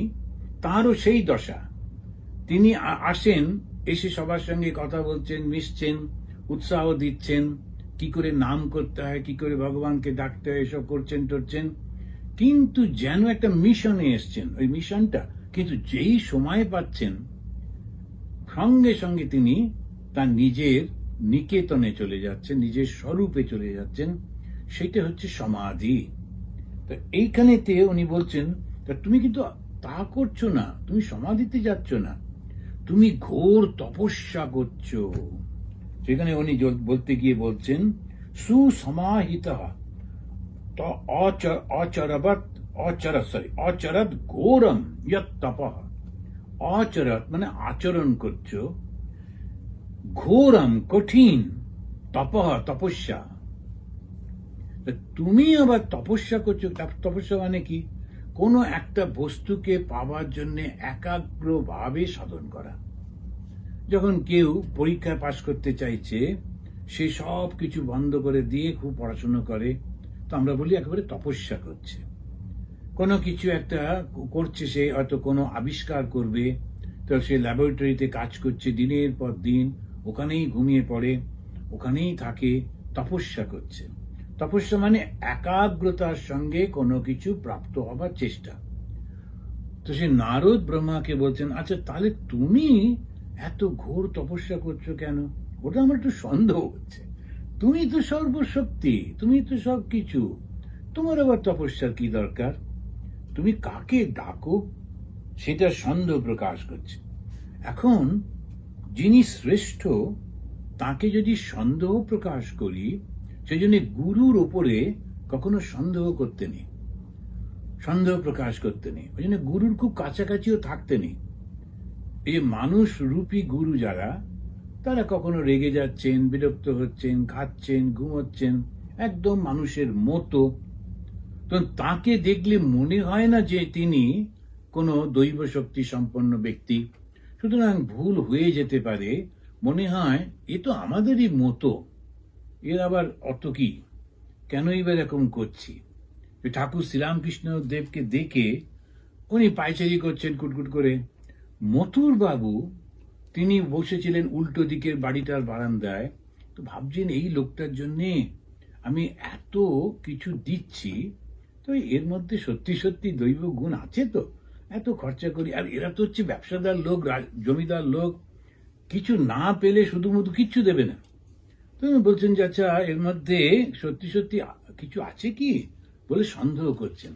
তারও সেই দশা। তিনি আসেন, এসে সবার সঙ্গে কথা বলছেন, মিশছেন, উৎসাহ দিচ্ছেন, কি করে নাম করতে হয়, কি করে ভগবানকে ডাকতে হয়, এসব করছেন টরছেন, কিন্তু যেন একটা মিশনে এসছেন। ওই মিশনটা কিন্তু যেই সময় পাচ্ছেন, সঙ্গে সঙ্গে তিনি তার নিজের নিকেতনে চলে যাচ্ছেন, নিজের স্বরূপে চলে যাচ্ছেন। সেটা হচ্ছে সমাধি। তো এইখানেতে উনি বলছেন, তুমি কিন্তু তা করছো না, তুমি সমাধিতে যাচ্ছ না, তুমি ঘোর তপস্যা করছো। সেখানে উনি বলতে গিয়ে বলছেন, সুসমাহিতা অচরত ঘোরম ইয়ৎ তপঃ। অচরত মানে আচরণ করছো, ঘোরম কঠিন, তপঃ তপস্যা। তুমি আবার তপস্যা করছো। তপস্যা মানে কি? কোনো একটা বস্তুকে পাওয়ার জন্য একাগ্রভাবে সাধন করা। যখন কেউ পরীক্ষায় পাশ করতে চাইছে, সে সব কিছু বন্ধ করে দিয়ে খুব পড়াশোনা করে, তো আমরা বলি একেবারে তপস্যা করছে। কোনো কিছু একটা করছে, সে হয়তো কোনো আবিষ্কার করবে, তো সে ল্যাবরেটরিতে কাজ করছে দিনের পর দিন, ওখানেই ঘুমিয়ে পড়ে, ওখানেই থাকে, তপস্যা করছে। তপস্যা মানে একাগ্রতার সঙ্গে কোনো কিছু প্রাপ্ত হবার চেষ্টা। তো সে নারদ ব্রহ্মাকে বলছেন, আচ্ছা তাহলে তুমি এত ঘোর তপস্যা করছো কেন? ওটা আমার একটু সন্দেহ হচ্ছে। তুমি তো সর্বশক্তি, তুমি তো সব কিছু, তোমার আবার তপস্যার কি দরকার? তুমি কাকে ডাকো, সেটা সন্দেহ প্রকাশ করছে। এখন যিনি শ্রেষ্ঠ, তাকে যদি সন্দেহ প্রকাশ করি, সেই জন্য গুরুর ওপরে কখনো সন্দেহ করতে নেই, সন্দেহ প্রকাশ করতে নেই। ওই জন্য গুরুর খুব কাছাকাছিও থাকতে নেই। এই যে মানুষ রূপী গুরু যারা, তারা কখনো রেগে যাচ্ছেন, বিরক্ত হচ্ছেন, খাচ্ছেন, ঘুমোচ্ছেন, একদম মানুষের মতো। তো তাকে দেখলে মনে হয় না যে তিনি কোনো দৈব শক্তি সম্পন্ন ব্যক্তি। সুতরাং ভুল হয়ে যেতে পারে, মনে হয় এ তো আমাদেরই মতো, এর আবার অত কি, কেন এবার এরকম করছি। ঠাকুর শ্রীরামকৃষ্ণ দেবকে দেখে উনি পায়চারি করছেন কুটকুট করে। মথুর বাবু তিনি বসেছিলেন উল্টো দিকের বাড়িটার বারান্দায়, তো ভাবছেন এই লোকটার জন্যে আমি এত কিছু দিচ্ছি, তো তো এর মধ্যে সত্যি সত্যি দৈব গুণ আছে তো, এত খরচা করি, আর এরা তো হচ্ছে ব্যবসাদার লোক, জমিদার লোক, কিছু না পেলে শুধু মধু কিচ্ছু দেবে না। তো বলছেন যে আচ্ছা এর মধ্যে সত্যি সত্যি কিছু আছে কি বলে সন্দেহ করছেন।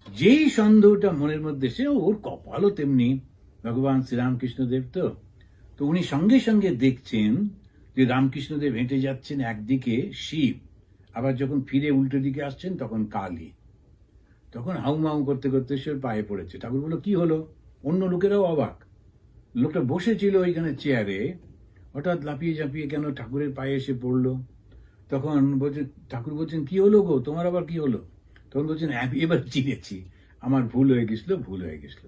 যেই সন্দেহটা মনের মধ্যে সে, ওর কপালও তেমনি, ভগবান শ্রীরামকৃষ্ণদেব তো তো উনি সঙ্গে সঙ্গে দেখছেন যে রামকৃষ্ণদেব হেঁটে যাচ্ছেন, একদিকে শিব, আবার যখন ফিরে উল্টো দিকে আসছেন তখন কালী। তখন হাউমাউ করতে করতে সে পায়ে পড়েছে। ঠাকুর বলল কি হলো? অন্য লোকেরাও অবাক। লোকটা বসেছিল ওইখানে চেয়ারে, হঠাৎ লাফিয়ে ঝাঁপিয়ে কেন ঠাকুরের পায়ে এসে পড়লো। তখন বলছে, ঠাকুর বলছেন কি হলো গো, তোমার আবার কি হলো? তখন বলছেন এবার চিনেছি, আমার ভুল হয়ে গেছিল।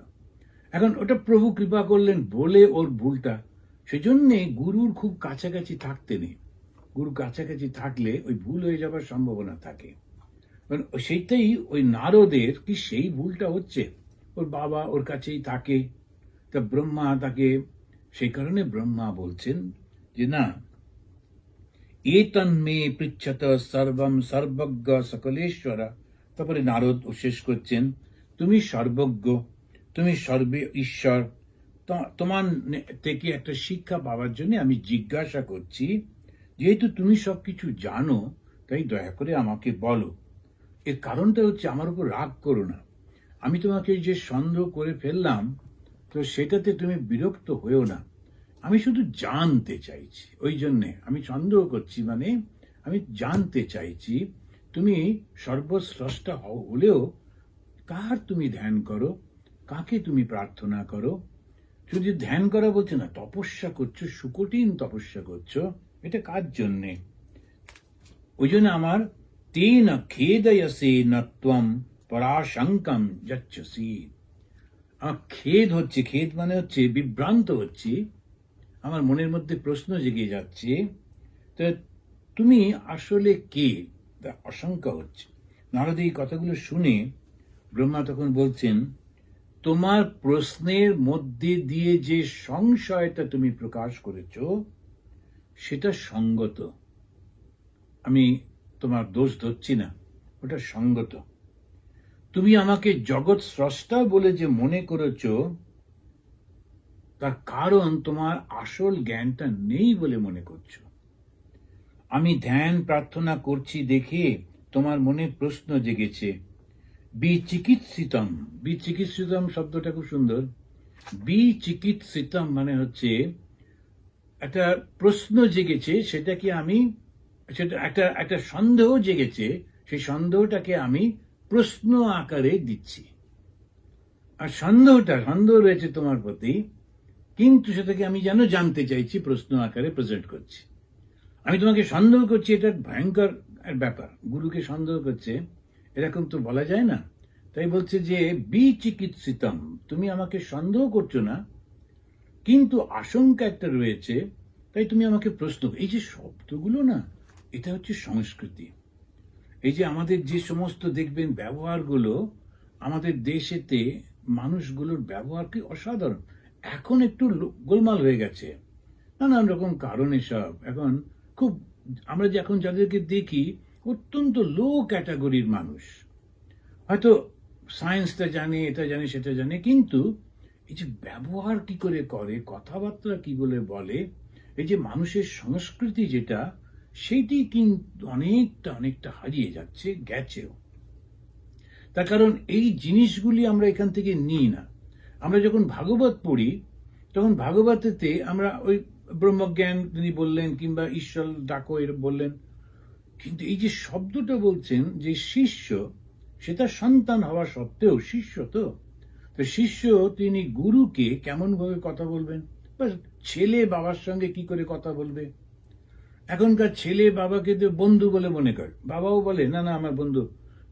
এখন ওটা প্রভু কৃপা করলেন বলে ওর ভুলটা, সেই জন্যে গুরুর খুব কাছাকাছি থাকতে নেই। গুরু কাছাকাছি থাকলে ওই ভুল হয়ে যাবার সম্ভাবনা থাকে। সেইটাই ওই নারদের কি সেই ভুলটা হচ্ছে, ওর বাবা ওর কাছেই থাকে, তা ব্রহ্মা তাকে, সেই কারণে ব্রহ্মা বলছেন যে না, এতন্মে পৃচ্ছত সর্বম সর্বজ্ঞ সকলেশ্বর। তারপরে নারদ শেষ করছেন, তুমি সর্বজ্ঞ, তুমি সর্বে ঈশ্বর, তোমার থেকে একটা শিক্ষা পাওয়ার জন্য আমি জিজ্ঞাসা করছি, যেহেতু তুমি সবকিছু জানো তাই দয়া করে আমাকে বলো। এর কারণটা হচ্ছে আমার উপর রাগ করো না, আমি তোমাকে যে সন্দেহ করে ফেললাম তো সেটাতে তুমি বিরক্ত হয়েও না, আমি শুধু জানতে চাইছি, ওই জন্যে আমি সন্দেহ করছি, মানে আমি জানতে চাইছি তুমি সর্বস্রষ্টা হলেও কার তুমি ধ্যান করো, কাকে তুমি প্রার্থনা করো। শুধু ধ্যান করা বলছে না, তপস্যা করছো, সুকঠিন তপস্যা করছো, এটা কার জন্যে? ওই জন্য আমার তেন খেদয়সে নত্বম পরাশঙ্কম যাচ্ছসি। আমার খেদ হচ্ছে, খেদ মানে হচ্ছে বিভ্রান্ত হচ্ছে, আমার মনের মধ্যে প্রশ্ন জেগে যাচ্ছে, তো তুমি আসলে কে, আশঙ্কা হচ্ছে। নারদ এই কথাগুলো শুনে ব্রহ্মা তখন বলছেন, তোমার প্রশ্নের মধ্যে দিয়ে যে সংশয়টা তুমি প্রকাশ করেছ সেটা সঙ্গত, আমি তোমার দোষ ধরছি না, ওটা সঙ্গত। তুমি আমাকে জগৎ স্রষ্টা বলে যে মনে করেছ, তার কারণ তোমার আসল জ্ঞানটা নেই বলে মনে করছো। আমি ধ্যান প্রার্থনা করছি দেখে তোমার মনে প্রশ্ন জেগেছে। বিচিকিৎসিতম শব্দটা খুব সুন্দর। বিচিকিৎসিতম মানে হচ্ছে একটা প্রশ্ন জেগেছে, সেটাকে আমি, সেটা একটা সন্দেহ জেগেছে, সেই সন্দেহটাকে আমি প্রশ্ন আকারে দিচ্ছি। আর সন্দেহ রয়েছে তোমার প্রতি, কিন্তু সেটাকে আমি যেন জানতে চাইছি, প্রশ্ন আকারে প্রেজেন্ট করছি। আমি তোমাকে সন্দেহ করছি, এটা ভয়ঙ্কর ব্যাপার। গুরুকে সন্দেহ করছে, এরকম তো বলা যায় না। তাই বলছে যে বিচিকিৎসিতম, তুমি আমাকে সন্দেহ করছো না, কিন্তু আশঙ্কা একটা রয়েছে, তাই তুমি আমাকে প্রশ্ন। এই যে শব্দগুলো না, এটা হচ্ছে সংস্কৃতি। এই যে আমাদের যে সমস্ত দেখবেন ব্যবহারগুলো, আমাদের দেশেতে মানুষগুলোর ব্যবহার কি অসাধারণ। এখন একটু গোলমাল হয়ে গেছে, নানান রকম কারণে সব এখন খুব, আমরা যে এখন যাদেরকে দেখি অত্যন্ত লো ক্যাটাগরির মানুষ, হয়তো সায়েন্সটা জানে, এটা জানে, সেটা জানে, কিন্তু এই যে ব্যবহার কি করে করে, কথাবার্তা কি বলে বলে, এই যে মানুষের সংস্কৃতি যেটা, সেইটি কিন্তু অনেকটা হারিয়ে যাচ্ছে, গেছেও। তার কারণ এই জিনিসগুলি আমরা এখান থেকে নিই না। আমরা যখন ভাগবত পড়ি তখন ভাগবতেতে আমরা ওই ব্রহ্মজ্ঞান তিনি বললেন, কিংবা ঈশ্বর ডাকো এর বললেন, কিন্তু এই যে শব্দটা বলছেন যে শিষ্য, সেটা সন্তান হওয়া সত্ত্বেও শিষ্য। তো শিষ্য তিনি গুরুকে কেমন ভাবে কথা বলবেন, বা ছেলে বাবার সঙ্গে কি করে কথা বলবে। এখনকার ছেলে বাবাকে তো বন্ধু বলে মনে করে, বাবাও বলে না না আমার বন্ধু,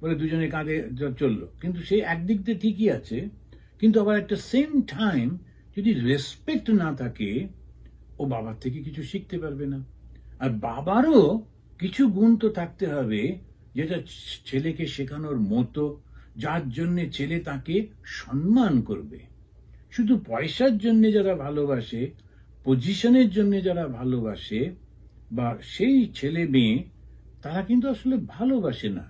বলে দুজনে কাঁধে চললো, কিন্তু সেই একদিক দিয়ে ঠিকই আছে, কিন্তু আবার একটা সেম টাইম যদি রেসপেক্ট না থাকে, ও বাবার থেকে কিছু শিখতে পারবে না। আর বাবারও কিছু গুণ তো থাকতে হবে, যেটা ছেলেকে শেখানোর মতো, যার জন্য ছেলে তাকে সম্মান করবে। শুধু পয়সার জন্য যারা ভালোবাসে, পজিশনের জন্য যারা ভালোবাসে, বা সেই ছেলে মেয়ে, তারা কিন্তু আসলে ভালোবাসে না,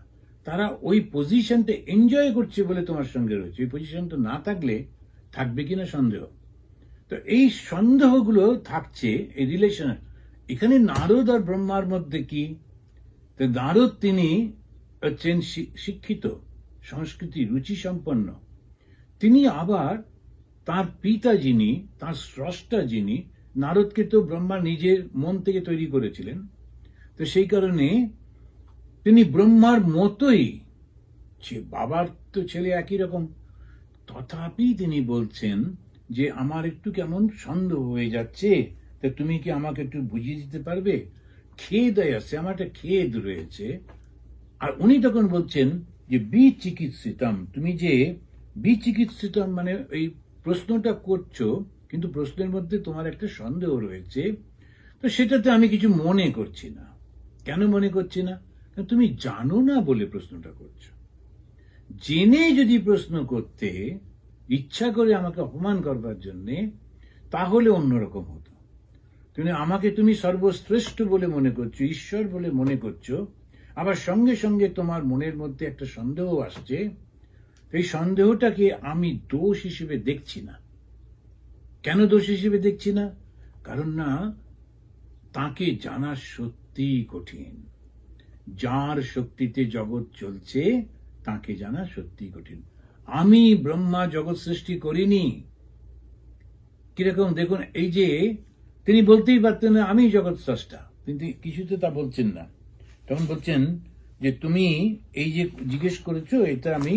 তারা ওই পজিশনটা এনজয় করছে বলে তোমার সঙ্গে রয়েছে। ওই পজিশনটা না থাকলে থাকবে কিনা সন্দেহ। তো এই সন্দেহগুলো থাকছে এই রিলেশন। এখানে নারদ আর ব্রহ্মার মধ্যে কি? তো নারদ তিনি হচ্ছেন শিক্ষিত, সংস্কৃতি রুচি সম্পন্ন। তিনি আবার তার পিতা যিনি, তার স্রষ্টা যিনি, নারদকে তো ব্রহ্মা নিজের মন থেকে তৈরি করেছিলেন। তো সেই কারণে তিনি ব্রহ্মার মতোই, বাবার তো ছেলে একই রকম, তথাপি তিনি বলছেন যে আমার একটু কেমন সন্দেহ হয়ে যাচ্ছে, তা তুমি কি আমাকে একটু বুঝিয়ে দিতে পারবে? খেদ আছে, আমার একটা খেদ রয়েছে। আর উনি তখন বলছেন যে বিচিকিৎসিতম, তুমি যে বিচিকিৎসিতম মানে এই প্রশ্নটা করছো, কিন্তু প্রশ্নের মধ্যে তোমার একটা সন্দেহ রয়েছে, তো সেটাতে আমি কিছু মনে করছি না। কেন মনে করছি না? তুমি জানো না বলে প্রশ্নটা করছো। জেনে যদি প্রশ্ন করতে, ইচ্ছা করে আমাকে অপমান করবার জন্যে, তাহলে অন্যরকম হতো। তুমি সর্বশ্রেষ্ঠ বলে মনে করছো, ঈশ্বর বলে মনে করছো, আবার সঙ্গে সঙ্গে তোমার মনের মধ্যে একটা সন্দেহ আসছে। এই সন্দেহটাকে আমি দোষ হিসেবে দেখছি না। কেন দোষ হিসেবে দেখছি না? কারণ না, তাকে জানা সত্যি কঠিন। যার শক্তিতে জগৎ চলছে তাকে জানা সত্যি কঠিন। আমি ব্রহ্মা জগৎ সৃষ্টি করিনি। কিরকম দেখুন, এই যে তিনি বলতেই পারতেন না আমি জগৎ স্রষ্টা, কিন্তু কিছুতে তা বলছেন না। তখন বলছেন যে তুমি এই যে জিজ্ঞেস করেছো, এটা আমি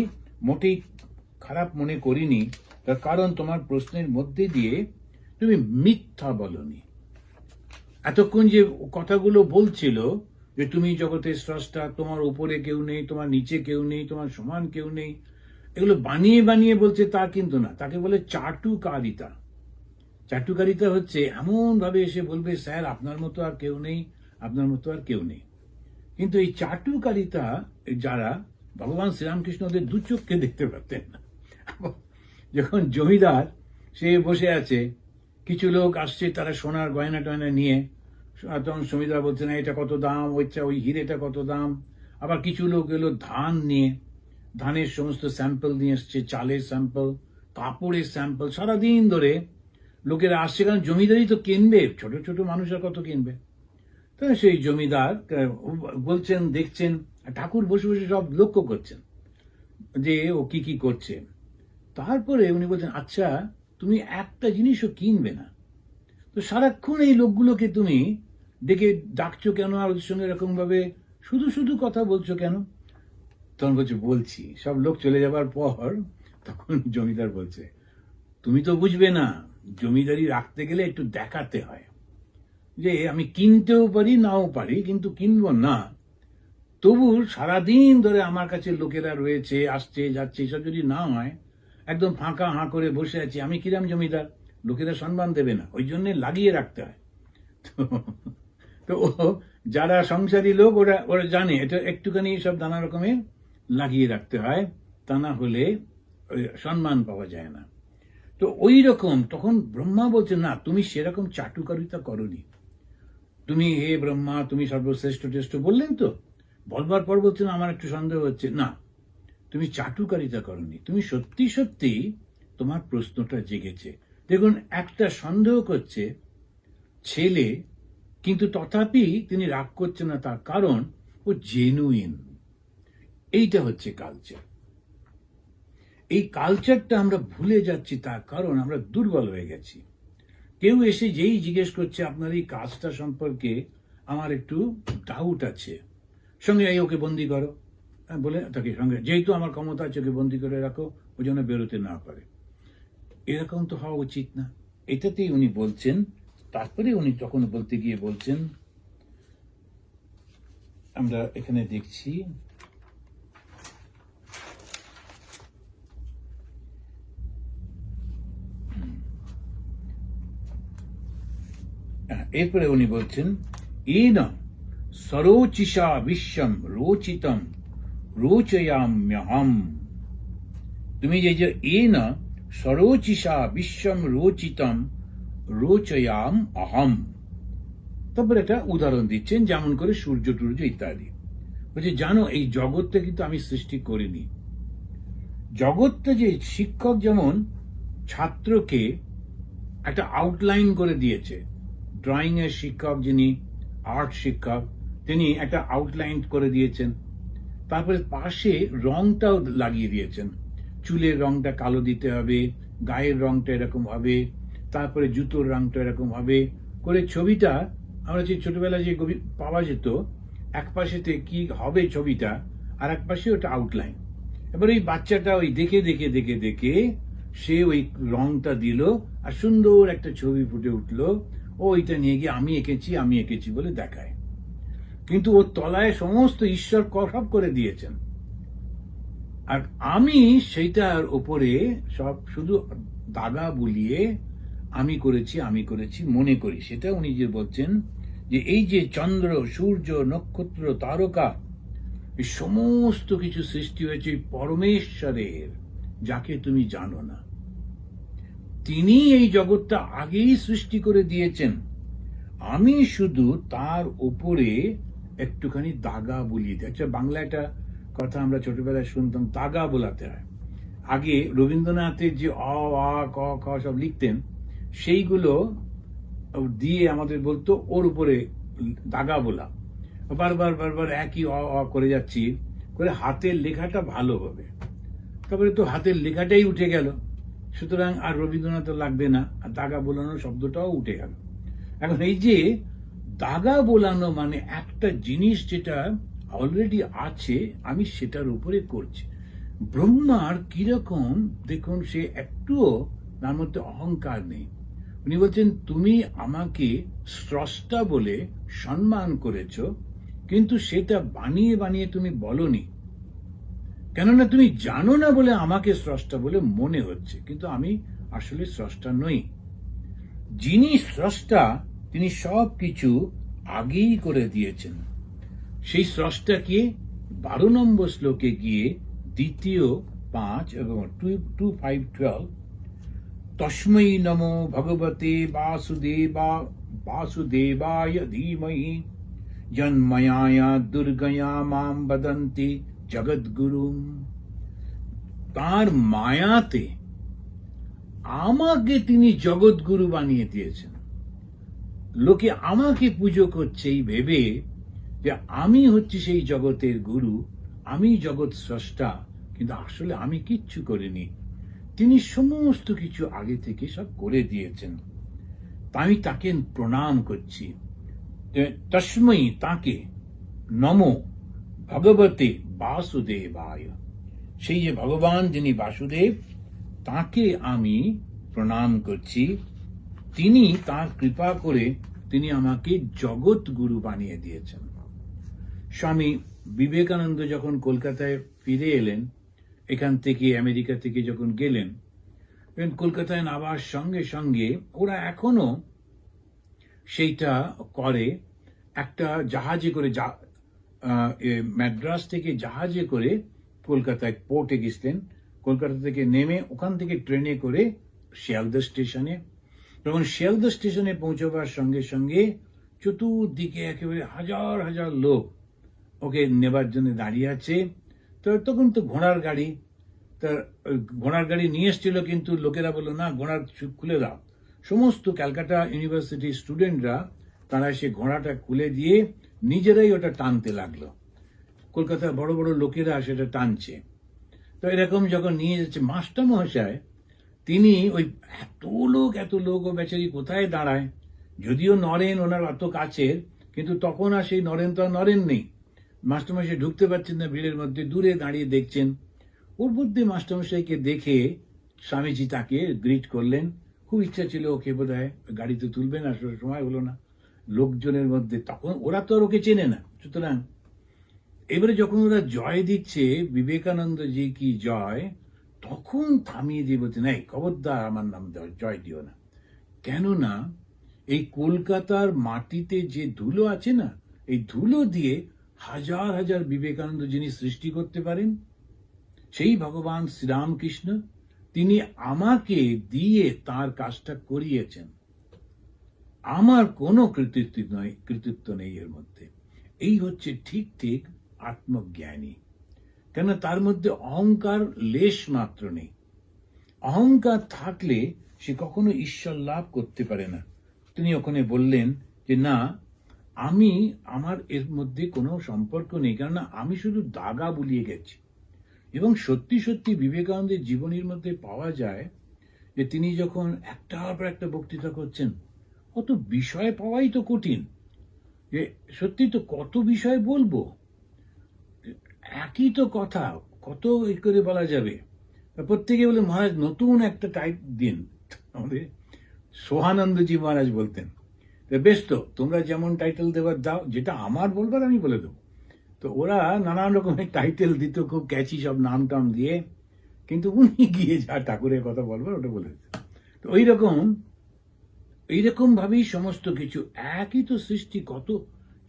মোটেই খারাপ মনে করিনি, তার কারণ তোমার প্রশ্নের মধ্যে দিয়ে তুমি মিথ্যা বলনি। এতক্ষণ যে কথাগুলো বলছিল যে তুমি জগতের স্রষ্টা, তোমার উপরে কেউ নেই, তোমার নিচে কেউ নেই, তোমার সমান কেউ নেই, এগুলো বানিয়ে বানিয়ে বলছে, তা কিন্তু না। তাকে বলে চাটুকারিতা। চাটুকারিতা হচ্ছে এমন ভাবে এসে বলবে, স্যার আপনার মতো আর কেউ নেই, আপনার মতো আর কেউ নেই। কিন্তু এই চাটুকারিতা যারা, ভগবান শ্রীরামকৃষ্ণ ওদের দু চোখকে দেখতে পারতেন না। যখন জমিদার সে বসে আছে, কিছু লোক আসছে, তারা সোনার গয়না টয়না নিয়ে, তখন জমিদার বলছে না এটা কত দাম, ওই হিরেটা কত দাম। আবার কিছু লোক এলো ধান নিয়ে, ধানের সমস্ত স্যাম্পল নিয়ে এসছে, চালের স্যাম্পল, কাপড়ের স্যাম্পল। সারাদিন ধরে লোকেরা আসছে, কারণ জমিদারি তো কিনবে, ছোট ছোট মানুষ আর কত কিনবে। তো সেই জমিদার বলছেন, দেখছেন, ঠাকুর বসে বসে সব লক্ষ্য করছেন যে ও কি কি করছে। তারপরে উনি বলছেন, আচ্ছা তুমি একটা জিনিসও কিনবে না, তো সারাক্ষণ এই লোকগুলোকে তুমি ডেকে ডাকছো কেন, আর ওদের সঙ্গে এরকম ভাবে শুধু শুধু কথা বলছো কেন? তখন বলছে, বলছি। সব লোক চলে যাবার পর তখন জমিদার বলছে, তুমি তো বুঝবে না, জমিদারি রাখতে গেলে একটু দেখাতে হয় যে আমি কিনতেও পারি, নাও পারি, কিন্তু কিনবো না। তবু সারাদিন ধরে আমার কাছে লোকেরা রয়েছে, আসছে যাচ্ছে, এসব যদি না হয়, একদম ফাঁকা হাঁ করে বসে আছি, আমি কিরাম জমিদার, লোকেরা সম্মান দেবে না, ওই জন্য লাগিয়ে রাখতে হয়। তো যারা সংসারী লোক ওরা জানে এটা একটুখানি সব নানা রকমের লাগিয়ে রাখতে হয়, তা না হলে সম্মান পাওয়া যায় না। তো ওই রকম তখন ব্রহ্মা বলছে, না তুমি সেরকম চাটুকারিতা করনি। তুমি হে ব্রহ্মা, তুমি সর্বশ্রেষ্ঠ টেষ্ট বললেন তো, বলবার পর বলছেন আমার একটু সন্দেহ হচ্ছে। না, তুমি চাটুকারিতা করনি, তুমি সত্যি সত্যি তোমার প্রশ্নটা জেগেছে। দেখুন, একটা সন্দেহ করছে ছেলে, কিন্তু তথাপি তিনি রাগ করছে না, তার কারণ ও জেনুইন। এইটা হচ্ছে কালচার। এই কালচারটা আমরা ভুলে যাচ্ছি, তার কারণ আমরা দুর্বল হয়ে গেছি। কেউ এসে যেই জিজ্ঞেস করছে আপনার এই কাজটা সম্পর্কে আমার একটু ডাউট আছে, সঙ্গে এই ওকে বন্দি করো বলে, তাকে সঙ্গে যেহেতু আমার ক্ষমতা আছে ওকে বন্দি করে রাখো, ও যেন বেরোতে না পারে। এরকম তো হওয়া উচিত না। এটাতেই উনি বলছেন। তারপরে উনি তখন বলতে গিয়ে বলছেন, আমরা এখানে দেখছি এরপরে উনি বলছেন, এন সরোচিষা বিশ্বম রোচিতম রোচয়াম্যহম। তুমি যে এন সরোচিষা বিশ্বম রোচিতম রোচয়াম অহম। তারপর একটা উদাহরণ দিচ্ছেন, যেমন করে সূর্য টূর্য ইত্যাদি। বলছে জানো এই জগৎটা কিন্তু আমি সৃষ্টি করিনি। জগৎটা যে শিক্ষক যেমন ছাত্রকে একটা আউটলাইন করে দিয়েছে, ড্রয়িং এর শিক্ষক যিনি আর্ট শিক্ষক তিনি একটা আউটলাইন করে দিয়েছেন, তারপরে পাশে রংটাও লাগিয়ে দিয়েছেন, চুলের রংটা কালো দিতে হবে, গায়ের রংটা এরকম হবে, তারপরে জুতোর রংটা এরকম হবে করে ছবিটা আমরা যে ছোটবেলায় যে পাওয়া যেত এক পাশেতে কি হবে ছবিটা আর এক পাশে ওটা আউটলাইন। এবার ওই বাচ্চাটা ওই দেখে দেখে দেখে দেখে সে ওই রংটা দিল আর সুন্দর একটা ছবি ফুটে উঠলো। ও ওইটা নিয়ে গিয়ে আমি এঁকেছি বলে দেখায়, কিন্তু ওর তলায় সমস্ত ঈশ্বর সব করে দিয়েছেন, আর আমি সেইটার ওপরে সব শুধু দাগা বুলিয়ে আমি করেছি মনে করি। সেটা উনি যে বলছেন যে এই যে চন্দ্র সূর্য নক্ষত্র তারকা এই সমস্ত কিছু সৃষ্টি হয়েছে পরমেশ্বরের, যাকে তুমি জানো না। তিনি এই জগৎটা আগেই সৃষ্টি করে দিয়েছেন, আমি শুধু তার উপরে একটুখানি দাগা বুলিয়ে দিই। আচ্ছা, বাংলা একটা কথা আমরা ছোটবেলায় শুনতাম, দাগা বোলাতে হয়। আগে রবীন্দ্রনাথের যে অ আ ক খ সব লিখতেন সেইগুলো দিয়ে আমাদের বলতো ওর উপরে দাগা বোলা। বারবার বারবার একই অ অ করে যাচ্ছি করে হাতের লেখাটা ভালো হবে, তারপরে তো হাতের লেখাটাই উঠে গেল, সুতরাং আর রবীন্দ্রনাথ লাগবে না, আর দাগা বোলানো শব্দটাও উঠে গেল। এখন এই যে দাগা বোলানো মানে একটা জিনিস যেটা অলরেডি আছে আমি সেটার উপরে করছি। ব্রহ্মার কিরকম দেখুন, সে একটুও তার মধ্যে অহংকার নেই। উনি বলছেন তুমি আমাকে স্রষ্টা বলে সম্মান করেছ, কিন্তু সেটা বানিয়ে বানিয়ে তুমি বলনি, কেননা তুমি জানো না বলে আমাকে স্রষ্টা বলে মনে হচ্ছে, কিন্তু আমি আসলে স্রষ্টা নই। যিনি স্রষ্টা তিনি সব কিছু আগেই করে দিয়েছেন। সেই স্রষ্টাকে 12 নম্বর শ্লোকে গিয়ে দ্বিতীয় 5 এবং 2, 5, 12 তস্मै নমো ভগবতে বাসুদেবায় ধীমহি জন্ময়ায়া দুর্গয়া মাম বদন্তি জগদ্গুরুম। তার মায়াতে আমাকে তিনি জগৎগুরু বানিয়ে দিয়েছেন। লোকে আমাকে পুজো করছে এই ভেবে যে আমি হচ্ছি সেই জগতের গুরু, আমি জগৎ স্রষ্টা, কিন্তু আসলে আমি কিচ্ছু করিনি। তিনি সমস্ত কিছু আগে থেকে সব করে দিয়েছেন, আমি তাকে প্রণাম করছি। তস্मै তাকে নমো ভগবতে বাসুদেবায়, সেই যে ভগবান যিনি বাসুদেব তাকে আমি প্রণাম করছি। তিনি তার কৃপা করে তিনি আমাকে জগৎ গুরু বানিয়ে দিয়েছেন। স্বামী বিবেকানন্দ যখন কলকাতায় ফিরে এলেন, এখান থেকে আমেরিকা থেকে যখন গেলেন, কলকাতায় নামার সঙ্গে সঙ্গে ওরা এখনো সেইটা করে, একটা জাহাজে করে ম্যাড্রাস থেকে জাহাজে করে কলকাতায় পোর্টে গেছিলেন। কলকাতা থেকে নেমে ওখান থেকে ট্রেনে করে শিয়ালদা স্টেশনে, যখন শিয়ালদা স্টেশনে পৌঁছবার সঙ্গে সঙ্গে চতুর্দিকে একেবারে হাজার হাজার লোক ওকে নেবার জন্য দাঁড়িয়ে আছে। তো তখন তো ঘোড়ার গাড়ি, তা ঘোড়ার গাড়ি নিয়ে এসেছিল, কিন্তু লোকেরা বললো না, ঘোড়ার খুলে দাও। সমস্ত ক্যালকাটা ইউনিভার্সিটির স্টুডেন্টরা তারা সে ঘোড়াটা খুলে দিয়ে নিজেরাই ওটা টানতে লাগলো। কলকাতার বড় বড় লোকেরা সেটা টানছে। তো এরকম যখন নিয়ে যাচ্ছে, মাস্টার মহাশয় তিনি ওই এত লোক ও বেচারি কোথায় দাঁড়ায়, যদিও নরেন ওনার অত কাছের, কিন্তু তখন আর সেই নরেন তো আর নরেন নেই। মাস্টারমশাই ঢুকতে পারছেন না ভিড়ের মধ্যে, দূরে দাঁড়িয়ে দেখছেন। ওর মধ্যে মাস্টারমশাইকে দেখে স্বামীজি তাকে গ্রিট করলেন। খুব ইচ্ছা ছিল ওকে বোধ হয় গাড়িতে তুলবেন, আর সময় হলো না লোকজনের মধ্যে, তখন ওরা তো আর ওকে চেনে না। সুতরাং এবারে যখন ওরা জয় দিচ্ছে বিবেকানন্দজি কি জয়, তখন থামিয়ে দিয়ে বলছেন এই খবরদার আমার নাম জয় দিও না, কেননা এই কলকাতার মাটিতে যে ধুলো আছে না, এই ধুলো দিয়ে হাজার হাজার বিবেকানন্দ যিনি সৃষ্টি করতে পারেন, সেই ভগবান শ্রীরামকৃষ্ণ, তিনি আমাকে দিয়ে তার কাজটা করিয়েছেন। আমার কোনো কৃতিত্ব নেই এর মধ্যে। এই হচ্ছে ঠিক ঠিক আত্মজ্ঞানী, কেন তার মধ্যে অহংকার লেশ মাত্র নেই। অহংকার থাকলে সে কখনো ঈশ্বর লাভ করতে পারে না। তিনি ওখানে বললেন যে না, আমার এর মধ্যে কোনো সম্পর্ক নেই, কেননা আমি শুধু দাগা বুলিয়ে গেছি। এবং সত্যি সত্যি বিবেকানন্দের জীবনীর মধ্যে পাওয়া যায় যে তিনি যখন একটার পর একটা বক্তৃতা করছেন, কত বিষয় পাওয়াই তো কঠিন, যে সত্যি তো কত বিষয় বলবো, একই তো কথা কত করে বলা যাবে। প্রত্যেকে বলে মহারাজ নতুন একটা টাইপ দিন। আমাদের সোহানন্দজি মহারাজ বলতেন, বেশ তো তোমরা যেমন টাইটেল দেবার দাও, যেটা আমার বলবার আমি বলে দেবো। তো ওরা নানান রকমের টাইটেল দিত, খুব ক্যাচি সব নাম টাম দিয়ে, কিন্তু উনি গিয়ে যা ঠাকুরের কথা বলবার ওটা বলে দিতেন। তো এইরকম ভাবেই সমস্ত কিছু, একই তো সৃষ্টি কত।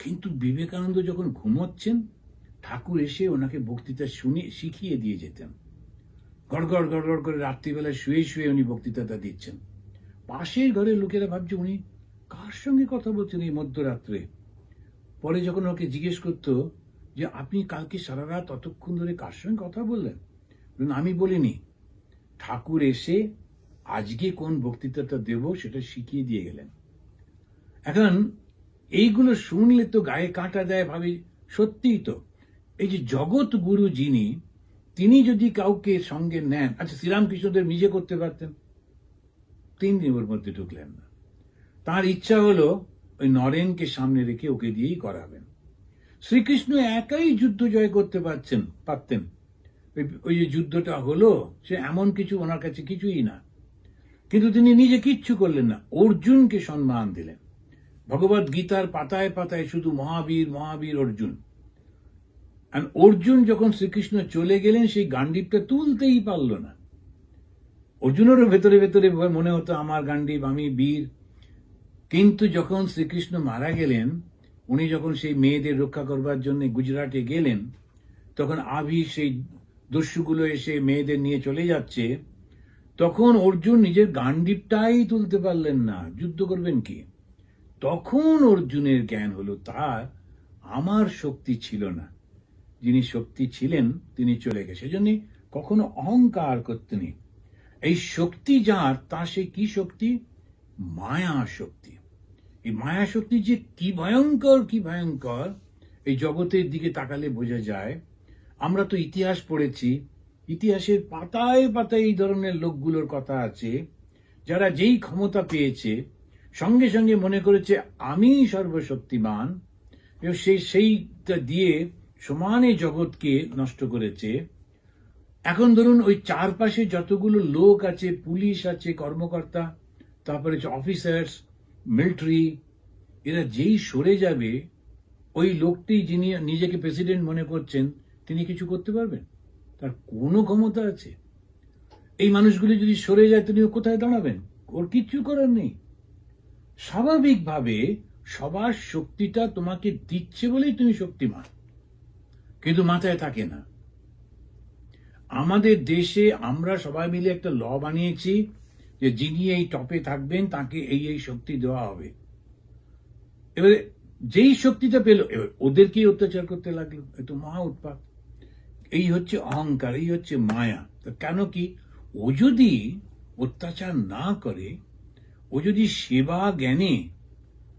কিন্তু বিবেকানন্দ যখন ঘুমোচ্ছেন, ঠাকুর এসে ওনাকে বক্তৃতা শিখিয়ে দিয়ে যেতেন। গড়গড় গড়গড় করে রাত্রিবেলায় শুয়ে শুয়ে উনি বক্তৃতাটা দিচ্ছেন। পাশের ঘরের লোকেরা ভাবছে উনি কার সঙ্গে কথা বলছেন এই মধ্যরাত্রে। পরে যখন ওকে জিজ্ঞেস করতো যে আপনি কালকে সারা রাত অতক্ষণ ধরে কার সঙ্গে কথা বললেন, আমি বলিনি, ঠাকুর এসে আজকে কোন বক্তৃতাটা দেব সেটা শিখিয়ে দিয়ে গেলেন। এখন এইগুলো শুনলে তো গায়ে কাঁটা দেয়, ভাবি সত্যিই তো এই যে জগৎ গুরু যিনি, তিনি যদি কাউকে সঙ্গে নেন, আচ্ছা শ্রীরামকৃষ্ণদেব নিজে করতে পারতেন, 3 দিন ওর মধ্যে ঢুকলেন না। তার ইচ্ছা হলো ওই নরেনকে সামনে রেখে ওকে দিয়েই করাবেন। শ্রীকৃষ্ণ একাই যুদ্ধ জয় করতে পারতেন। ওই যে যুদ্ধটা হলো, সে এমন কিছু ওনার কাছে কিছুই না, কিন্তু তিনি নিজে কিচ্ছু করলেন না, অর্জুনকে সম্মান দিলেন। ভগবত গীতার পাতায় পাতায় শুধু মহাবীর মহাবীর অর্জুন। আর অর্জুন যখন শ্রীকৃষ্ণ চলে গেলেন, সেই গান্ডীবটা তুলতেই পারল না। অর্জুনেরও ভেতরে ভেতরে মনে হতো আমার গান্ডীব, আমি বীর। কিন্তু যখন শ্রীকৃষ্ণ মারা গেলেন, উনি যখন সেই মেয়েদের রক্ষা করবার জন্য গুজরাটে গেলেন, তখন সেই দস্যুগুলো এসে মেয়েদের নিয়ে চলে যাচ্ছে, তখন অর্জুন নিজের গান্ডীবটাই তুলতে পারলেন না, যুদ্ধ করবেন কি। তখন অর্জুনের জ্ঞান হলো আমার শক্তি ছিল না, যিনি শক্তি ছিলেন তিনি চলে গেছে। সেজন্য কখনো অহংকার করতে নেই। এই শক্তি যার, তা সে কি শক্তি? মায়া শক্তি। এই মায়া শক্তি যে কি ভয়ঙ্কর, এই জগতের দিকে তাকালে বোঝা যায়। আমরা তো ইতিহাস পড়েছি, ইতিহাসের পাতায় পাতায় এই ধরনের লোকগুলোর কথা আছে, যারা যেই ক্ষমতা পেয়েছে সঙ্গে সঙ্গে মনে করেছে আমি সর্বশক্তিমান, এবং সেইটা দিয়ে সমানে জগৎকে নষ্ট করেছে। এখন ধরুন ওই চারপাশে যতগুলো লোক আছে, পুলিশ আছে, কর্মকর্তা, তারপরে অফিসার্স, মিলিটারি, এরা যেই সরে যাবে, ওই লোকটি যিনি নিজেকে প্রেসিডেন্ট মনে করছেন, তিনি কিছু করতে পারবেন? তার কোনো ক্ষমতা আছে? এই মানুষগুলি যদি সরে যায়, তিনি কোথায় দাঁড়াবেন? ওর কিচ্ছু করার নেই। স্বাভাবিকভাবে সবার শক্তিটা তোমাকে দিচ্ছে বলেই তুমি শক্তিমান, কিন্তু মাথায় থাকে না। আমাদের দেশে আমরা সবাই মিলে একটা ল বানিয়েছি যে যিনি এই টপে থাকবেন তাকে এই শক্তি দেওয়া হবে। এবারে যেই শক্তিটা পেল, এবার ওদেরকেই অত্যাচার করতে লাগলো। এত মহা উৎপাত। এই হচ্ছে অহংকার, এই হচ্ছে মায়া। তো কেন কি? ও যদি অত্যাচার না করে, ও যদি সেবা জ্ঞানে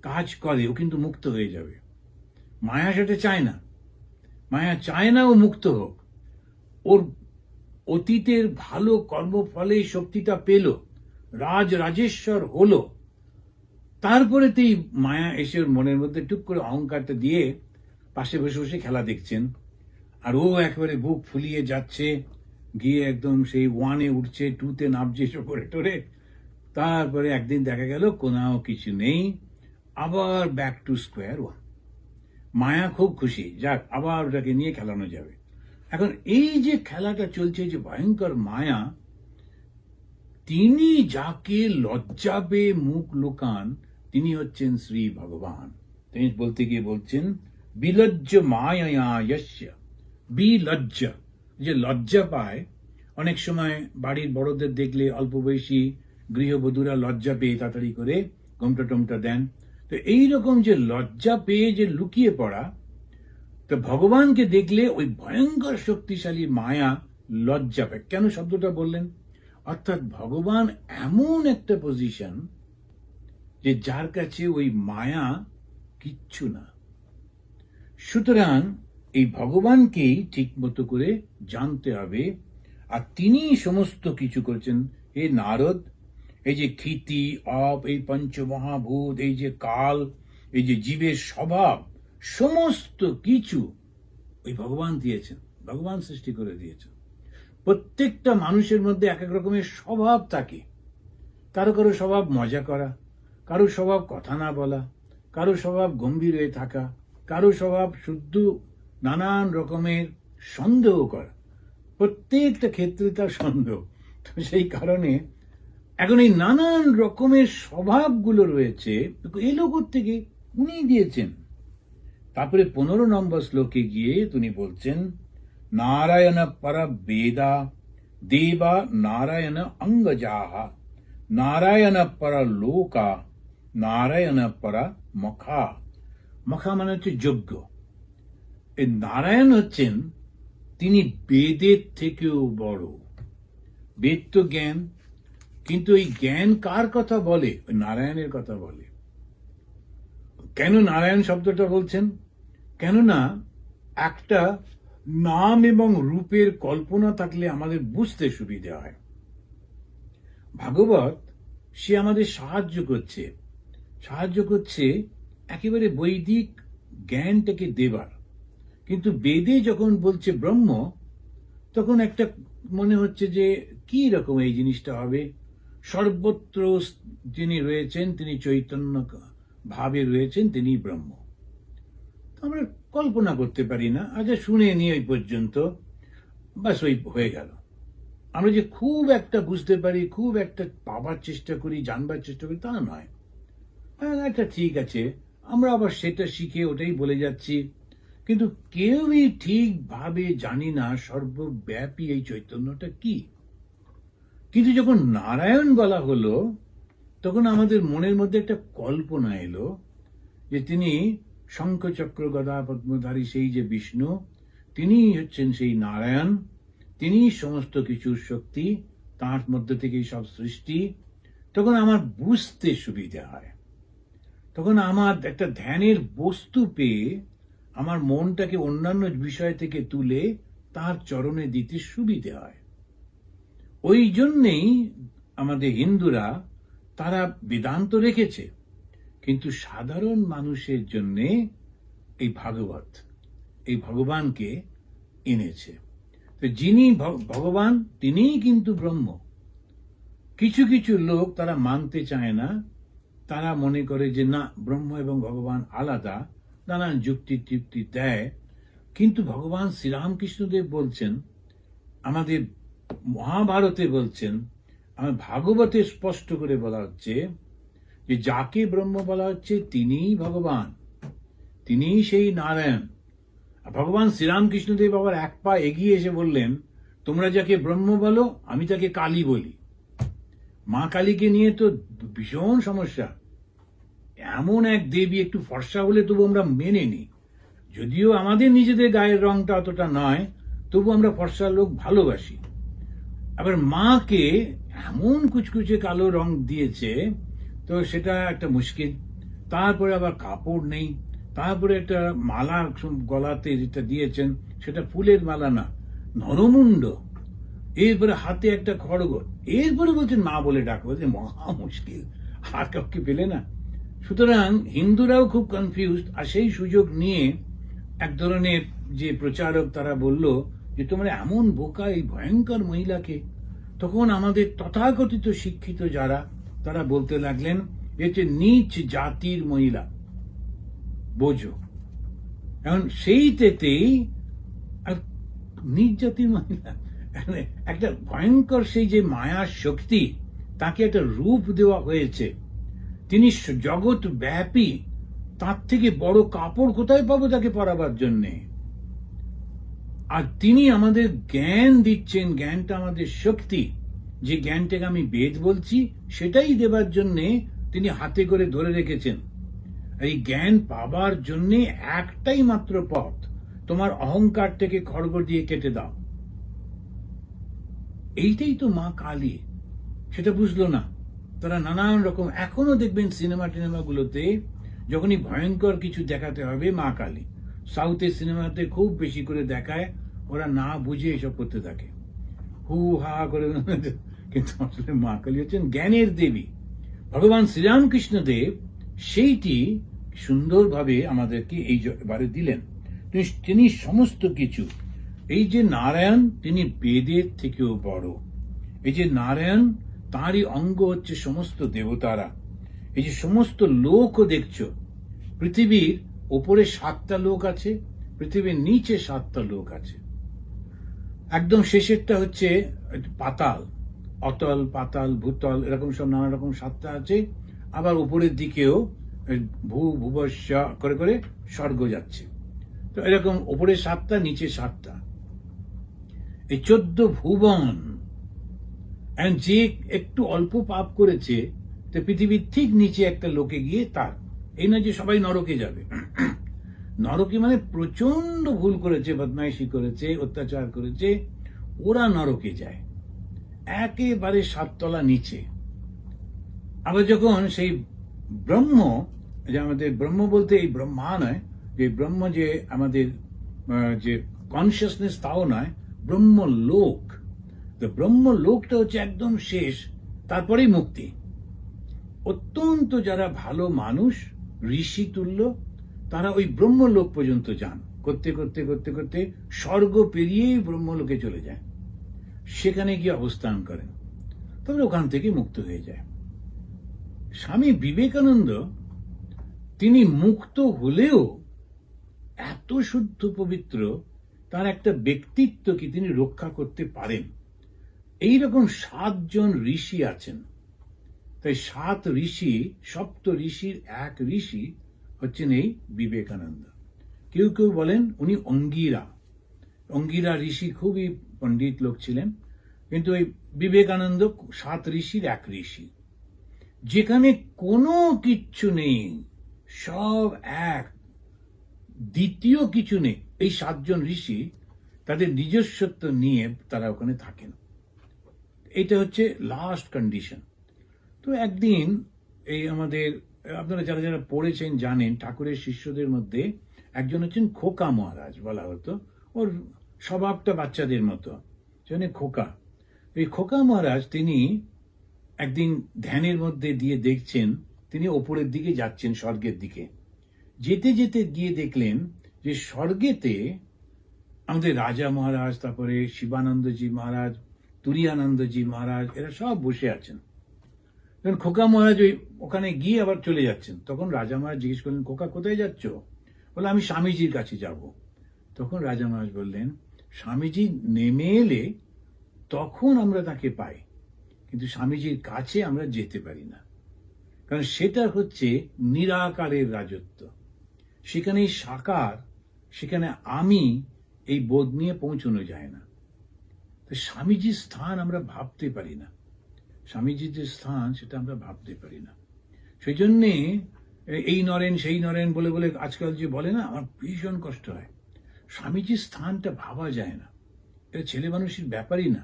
কাজ করে, ও কিন্তু মুক্ত হয়ে যাবে। মায়া সেটা চায় না। মায়া চায় না ও মুক্ত হোক। ওর অতীতের ভালো কর্মফলে শক্তিটা পেল, রাজেশ্বর হলো, তারপরে তো মায়া এসে ওর মনের মধ্যে টুক করে অহংকারটা দিয়ে পাশে বসে বসে খেলা দেখছেন। আর ও একেবারে বুক ফুলিয়ে যাচ্ছে, গিয়ে একদম সেই 1-এ উঠছে, 2-তে নামছে, করে টোরে। তারপরে একদিন দেখা গেল কোনাও কিছু নেই, আবার ব্যাক টু স্কোয়ার 1। মায়া খুব খুশি, যাক আবার ওটাকে নিয়ে খেলানো যাবে। এখন এই যে খেলাটা চলছে, যে ভয়ঙ্কর মায়া, তিনি যাকে লজ্জা পেয়ে মুখ লুকান, তিনি হচ্ছেন শ্রী ভগবান। তিনি বলতে গিয়ে বলছেন বিলজ্জ মায়া যস্য, বিলজ্জ, যে লজ্জা পায়। অনেক সময় বাড়ির বড়দের দেখলে অল্প বয়সী গৃহবধূরা লজ্জা পেয়ে তাড়াতাড়ি করে ঘোমটা টোমটা দেন। তো এইরকম যে লজ্জা পেয়ে যে লুকিয়ে পড়া, তো তো ভগবানকে দেখলে ওই ভয়ঙ্কর শক্তিশালী মায়া লজ্জা পায়। কেন শব্দটা বললেন? অর্থাৎ ভগবান এমন একটা পজিশন যে যার কাছে ওই মায়া কিচ্ছু না। সুতরাং এই ভগবানকেই ঠিক মতো করে জানতে হবে, আর তিনি সমস্ত কিছু করেছেন। হে নারদ, এই যে ক্ষিতি অপ, এই পঞ্চমহাভূত, এই যে কাল, এই যে জীবের স্বভাব, সমস্ত কিছু ওই ভগবান দিয়েছেন, ভগবান সৃষ্টি করে দিয়েছেন। প্রত্যেকটা মানুষের মধ্যে এক এক রকমের স্বভাব থাকে। কারো কারো স্বভাব মজা করা, কারো স্বভাব কথা না বলা, কারো স্বভাব গম্ভীর হয়ে থাকা, কারো স্বভাব শুদ্ধ নানান রকমের সন্দেহ করা। প্রত্যেকটা ক্ষেত্রে তার সন্দেহ। তো সেই কারণে এখন এই নানান রকমের স্বভাবগুলো রয়েছে, এলো থেকে উনি দিয়েছেন। তারপরে 15 নম্বর শ্লোকে গিয়ে তিনি বলছেন, নারায়ণ পরা বেদা দেবা নারায়ণ অঙ্গজাহা নারায়ণ পরা লোকা নারায়ণ পরা মখা। মখা মানে হচ্ছে যজ্ঞ। এই নারায়ণ হচ্ছেন তিনি বেদের থেকেও বড়। বেদ তো জ্ঞান, কিন্তু এই জ্ঞান কার কথা বলে? ওই নারায়ণের কথা বলে। কেন নারায়ণ শব্দটা বলছেন? কেননা একটা নাম এবং রূপের কল্পনা থাকলে আমাদের বুঝতে সুবিধা হয়। ভাগবত সে আমাদের সাহায্য করছে একেবারে বৈদিক জ্ঞানটাকে দেবার। কিন্তু বেদে যখন বলছে ব্রহ্ম, তখন একটা মনে হচ্ছে যে কি রকম এই জিনিসটা হবে। সর্বত্র যিনি রয়েছেন তিনি চৈতন্য ভাবে রয়েছেন, তিনি ব্রহ্ম। আমরা কল্পনা করতে পারি না। আচ্ছা, শুনে নিই ওই পর্যন্ত, বাস ওই হয়ে গেল। আমরা যে খুব একটা বুঝতে পারি, খুব একটা পাবার চেষ্টা করি, জানবার চেষ্টা করি, তা নয়। একটা ঠিক আছে, আমরা আবার সেটা শিখে ওটাই বলে যাচ্ছি, কিন্তু কেউই ঠিকভাবে জানি না সর্বব্যাপী এই চৈতন্যটা কি। কিন্তু যখন নারায়ণ বলা হলো, তখন আমাদের মনের মধ্যে একটা কল্পনা এলো যে তিনি শঙ্খচক্র গদা পদ্মধারী সেই যে বিষ্ণু, তিনি হচ্ছেন সেই নারায়ণ, তিনি সমস্ত কিছুর শক্তি, তার মধ্যে থেকেই সব সৃষ্টি। তখন আমার বুঝতে সুবিধা হয়, তখন আমার একটা ধ্যানের বস্তু পেয়ে আমার মনটাকে অন্যান্য বিষয় থেকে তুলে তার চরণে দিতে সুবিধা হয়। ওই জন্যেই আমাদের হিন্দুরা তারা বেদান্ত রেখেছে, কিন্তু সাধারণ মানুষের জন্য এই ভাগবত, এই ভগবানকে এনেছে। তো যিনি ভগবান তিনিই কিন্তু ব্রহ্ম। কিছু কিছু লোক তারা মানতে চায় না, তারা মনে করে যে না, ব্রহ্ম এবং ভগবান আলাদা, নানান যুক্তি তৃপ্তি দেয়। কিন্তু ভগবান শ্রীরামকৃষ্ণদেব বলছেন, আমাদের মহাভারতে বলছেন, আমার ভাগবতে স্পষ্ট করে বলা হচ্ছে যে যাকে ব্রহ্ম বলা হচ্ছে তিনিই ভগবান, তিনিই সেই নারায়ণ। ভগবান শ্রীরামকৃষ্ণদেব আবার এক পা এগিয়ে এসে বললেন, তোমরা যাকে ব্রহ্ম বলো আমি তাকে কালী বলি। মা কালীকে নিয়ে তো ভীষণ সমস্যা। এমন এক দেবী, একটু ফর্সা হলে তবু আমরা মেনে নিই, যদিও আমাদের নিজেদের গায়ের রংটা অতটা নয়, তবু আমরা ফর্সা লোক ভালোবাসি। আবার মাকে এমন কুচকুচে কালো রং দিয়েছে, তো সেটা একটা মুশকিল। তারপরে আবার কাপড় নেই, তারপরে একটা মালা গলাতে যেটা দিয়েছেন সেটা ফুলের মালা না, নরমুণ্ড, এরপরে হাতে একটা খড়গ, এরপরে বলছেন মা বলে ডাকবো, মহা মুশকিল, আর কাউকে পেলে না। সুতরাং হিন্দুরাও খুব কনফিউজড। আর সেই সুযোগ নিয়ে এক ধরনের যে প্রচারক, তারা বলল যে তোমরা এমন বোকা এই ভয়ঙ্কর মহিলাকে। তখন আমাদের তথাকথিত শিক্ষিত যারা, তারা বলতে লাগলেন যে নীচ জাতির মহিলা, বোঝো। এখন সেইতেই নীচ জাতির মহিলা, একটা ভয়ঙ্কর সেই যে মায়ার শক্তি, তাকে একটা রূপ দেওয়া হয়েছে। তিনি জগৎ ব্যাপী, তার থেকে বড় কাপড় কোথায় পাবো তাকে পরাবার জন্যে? আর তিনি আমাদের জ্ঞান দিচ্ছেন, জ্ঞানটা আমাদের শক্তি। যে জ্ঞানটাকে আমি বেদ বলছি, সেটাই দেবার জন্যে তিনি হাতে করে ধরে রেখেছেন। এই জ্ঞান পাবার জন্যে একটাই মাত্র পথ, তোমার অহংকার থেকে খড়গ দিয়ে কেটে দাও। এইটাই তো মা কালী। সেটা বুঝলো না। তারা নানান রকম, এখনো দেখবেন সিনেমাগুলোতে যখনই ভয়ঙ্কর কিছু দেখাতে হবে, মা কালী। সাউথের সিনেমাতে খুব বেশি করে দেখায়, ওরা না বুঝে এসব করতে থাকে, হু হা করে। কিন্তু আসলে মা কালী হচ্ছেন জ্ঞানের দেবী। ভগবান শ্রীরামকৃষ্ণ দেব সেইটি সুন্দরভাবে আমাদেরকে এইবারে দিলেন। তিনি সমস্ত কিছু, এই যে নারায়ণ, তিনি বেদের থেকেও বড়। এই যে নারায়ণ, তাঁরই অঙ্গ হচ্ছে সমস্ত দেবতারা। এই যে সমস্ত লোকও দেখছো, পৃথিবীর ওপরে 7টা লোক আছে, পৃথিবীর নিচে 7টা লোক আছে। একদম শেষেরটা হচ্ছে পাতাল, অতল, পাতাল, ভূতল, এরকম সব নানা রকম 7টা আছে। আবার উপরের দিকেও ভূবস্য করে করে স্বর্গ যাচ্ছে। তো এরকম উপরে 7টা, নিচে 7টা, এই 14 ভুবন। যে একটু অল্প পাপ করেছে, তো পৃথিবীর ঠিক নিচে একটা লোকে গিয়ে তার, এই নয় যে সবাই নরকে যাবে। নরকে মানে প্রচন্ড ভুল করেছে, বদমাইশি করেছে, অত্যাচার করেছে, ওরা নরকে যায় একেবারে 7তলা নিচে। আবার যখন সেই ব্রহ্ম, যে আমাদের ব্রহ্ম বলতে এই ব্রহ্মা নয়, যে ব্রহ্ম যে আমাদের যে কনসিয়াসনেস, তাও নয়, ব্রহ্মলোক। তো ব্রহ্মলোকটা হচ্ছে একদম শেষ, তারপরেই মুক্তি। অত্যন্ত যারা ভালো মানুষ, ঋষি তুল্য, তারা ওই ব্রহ্মলোক পর্যন্ত যান, করতে করতে করতে করতে স্বর্গ পেরিয়েই ব্রহ্মলোকে চলে যায়, সেখানে গিয়ে অবস্থান করেন, তবে ওখান থেকে মুক্ত হয়ে যায়। স্বামী বিবেকানন্দ, তিনি মুক্ত হলেও এত শুদ্ধ পবিত্র, তার একটা ব্যক্তিত্ব কি তিনি রক্ষা করতে পারেন। এইরকম 7 জন ঋষি আছেন। তাই 7 ঋষি, সপ্ত ঋষির এক ঋষি হচ্ছেন এই বিবেকানন্দ। কেউ কেউ বলেন উনি অঙ্গিরা। অঙ্গিরা ঋষি খুবই পণ্ডিত লোক ছিলেন, কিন্তু এই বিবেকানন্দ 7 ঋষির এক ঋষি। যেখানে কোনো কিচ্ছু নেই, সব এক, দ্বিতীয় কিছু নেই, এই 7 জন ঋষি তাদের নিজস্বত্ব নিয়ে তারা ওখানে থাকেন। এটা হচ্ছে লাস্ট কন্ডিশন। তো একদিন এই আমাদের, আপনারা যারা যারা পড়েছেন জানেন, ঠাকুরের শিষ্যদের মধ্যে একজন হচ্ছেন খোকা মহারাজ বলা হতো। ওর স্বভাবটা বাচ্চাদের মতো, সেখানে খোকা। এই খোকা মহারাজ তিনি একদিন ধ্যানের মধ্যে দিয়ে দেখছেন, তিনি ওপরের দিকে যাচ্ছেন, স্বর্গের দিকে। যেতে যেতে গিয়ে দেখলেন যে স্বর্গেতে আমাদের রাজা মহারাজ, তারপরে শিবানন্দজি মহারাজ, তুরিয়ানন্দজি মহারাজ, এরা সব বসে আছেন। তখন খোকা মহারাজ ওখানে গিয়ে আবার চলে যাচ্ছেন। তখন রাজা মহারাজ জিজ্ঞেস করলেন, খোকা কোথায় যাচ্ছ? বলে, আমি স্বামীজির কাছে যাব। তখন রাজা মহারাজ বললেন, স্বামীজি নেমে এলে তখন আমরা তাকে পাই, কিন্তু স্বামীজির কাছে আমরা যেতে পারি না, কারণ সেটা হচ্ছে নিরাকারের রাজত্ব। সেখানে সাকার, সেখানে আমি, এই বোধ নিয়ে পৌঁছানো যায় না। তো স্বামীজির স্থান আমরা ভাবতে পারি না, স্বামীজির যে স্থান সেটা আমরা ভাবতে পারি না। সেই জন্যে এই নরেন সেই নরেন বলে বলে আজকাল যে বলে না, আমার ভীষণ কষ্ট হয়। স্বামীজির স্থানটা ভাবা যায় না, এটা ছেলে মানুষের ব্যাপারই না।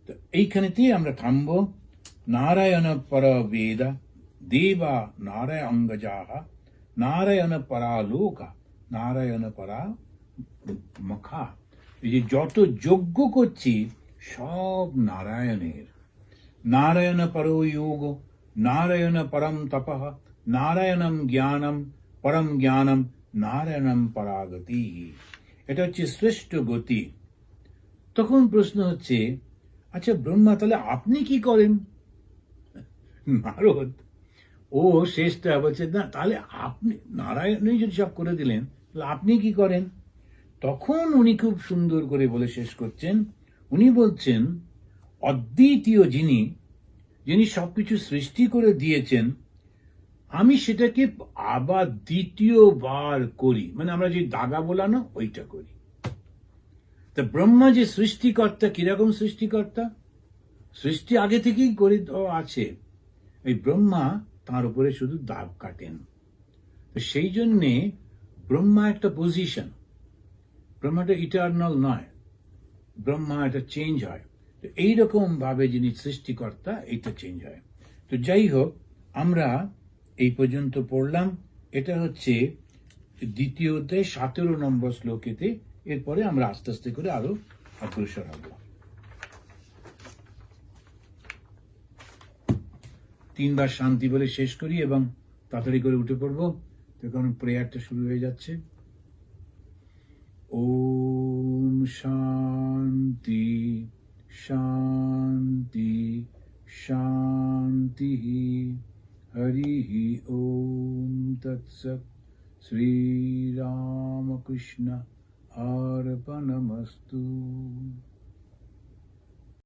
তো এইখানেতেই আমরা থামবো। নারায়ণ পর বেদ দেবা নারায়ণ অঙ্গজাহা নারায়ণ পরালোকা নারায়ণ পরা মুখা। এই যে যত যজ্ঞ করছি সব নারায়ণের। নারায়ণ পরো যোগ নারায়ণ পরম তপঃ নারায়ণম জ্ঞানম পরম জ্ঞানম নারায়ণম পরাগতি। এটা হচ্ছে শ্রেষ্ঠ গতি। তখন প্রশ্ন হচ্ছে, আচ্ছা ব্রহ্মা, তাহলে আপনি কি করেন? নারদ ও শেষটা বলছে, না তাহলে আপনি, নারায়ণই যদি সব করে দিলেন, তাহলে আপনি কি করেন? তখন উনি খুব সুন্দর করে বলে শেষ করছেন। উনি বলছেন, অদ্বিতীয় যিনি, যিনি সবকিছু সৃষ্টি করে দিয়েছেন, আমি সেটাকে আবার দ্বিতীয়বার করি, মানে আমরা যে দাগা বোলানো ওইটা করি। তা ব্রহ্মা যে সৃষ্টিকর্তা, কিরকম সৃষ্টিকর্তা? সৃষ্টি আগে থেকেই করে আছে, এই ব্রহ্মা তার উপরে শুধু দাগ কাটেন। তো সেই জন্যে ব্রহ্মা একটা পজিশন, ব্রহ্মাটা ইটার্নাল নয়, ব্রহ্মা এটা চেঞ্জ হয়। তো এইরকম ভাবে যিনি সৃষ্টিকর্তা, এইটা চেঞ্জ হয়। তো যাই হোক, আমরা এই পর্যন্ত পড়লাম। এটা হচ্ছে দ্বিতীয় অধ্যায় 17 নম্বর শ্লোকেতে। এরপরে আমরা আস্তে আস্তে করে আরো অগ্রসর হব। 3 বার শান্তি বলে শেষ করি এবং তাড়াতাড়ি করে উঠে পড়বো, কারণ প্রেয়ারটা শুরু হয়ে যাচ্ছে। ওম শান্তি শান্তি শান্তি। হরি ওম তৎসৎ। শ্রীরামকৃষ্ণ অর্পণমস্তু।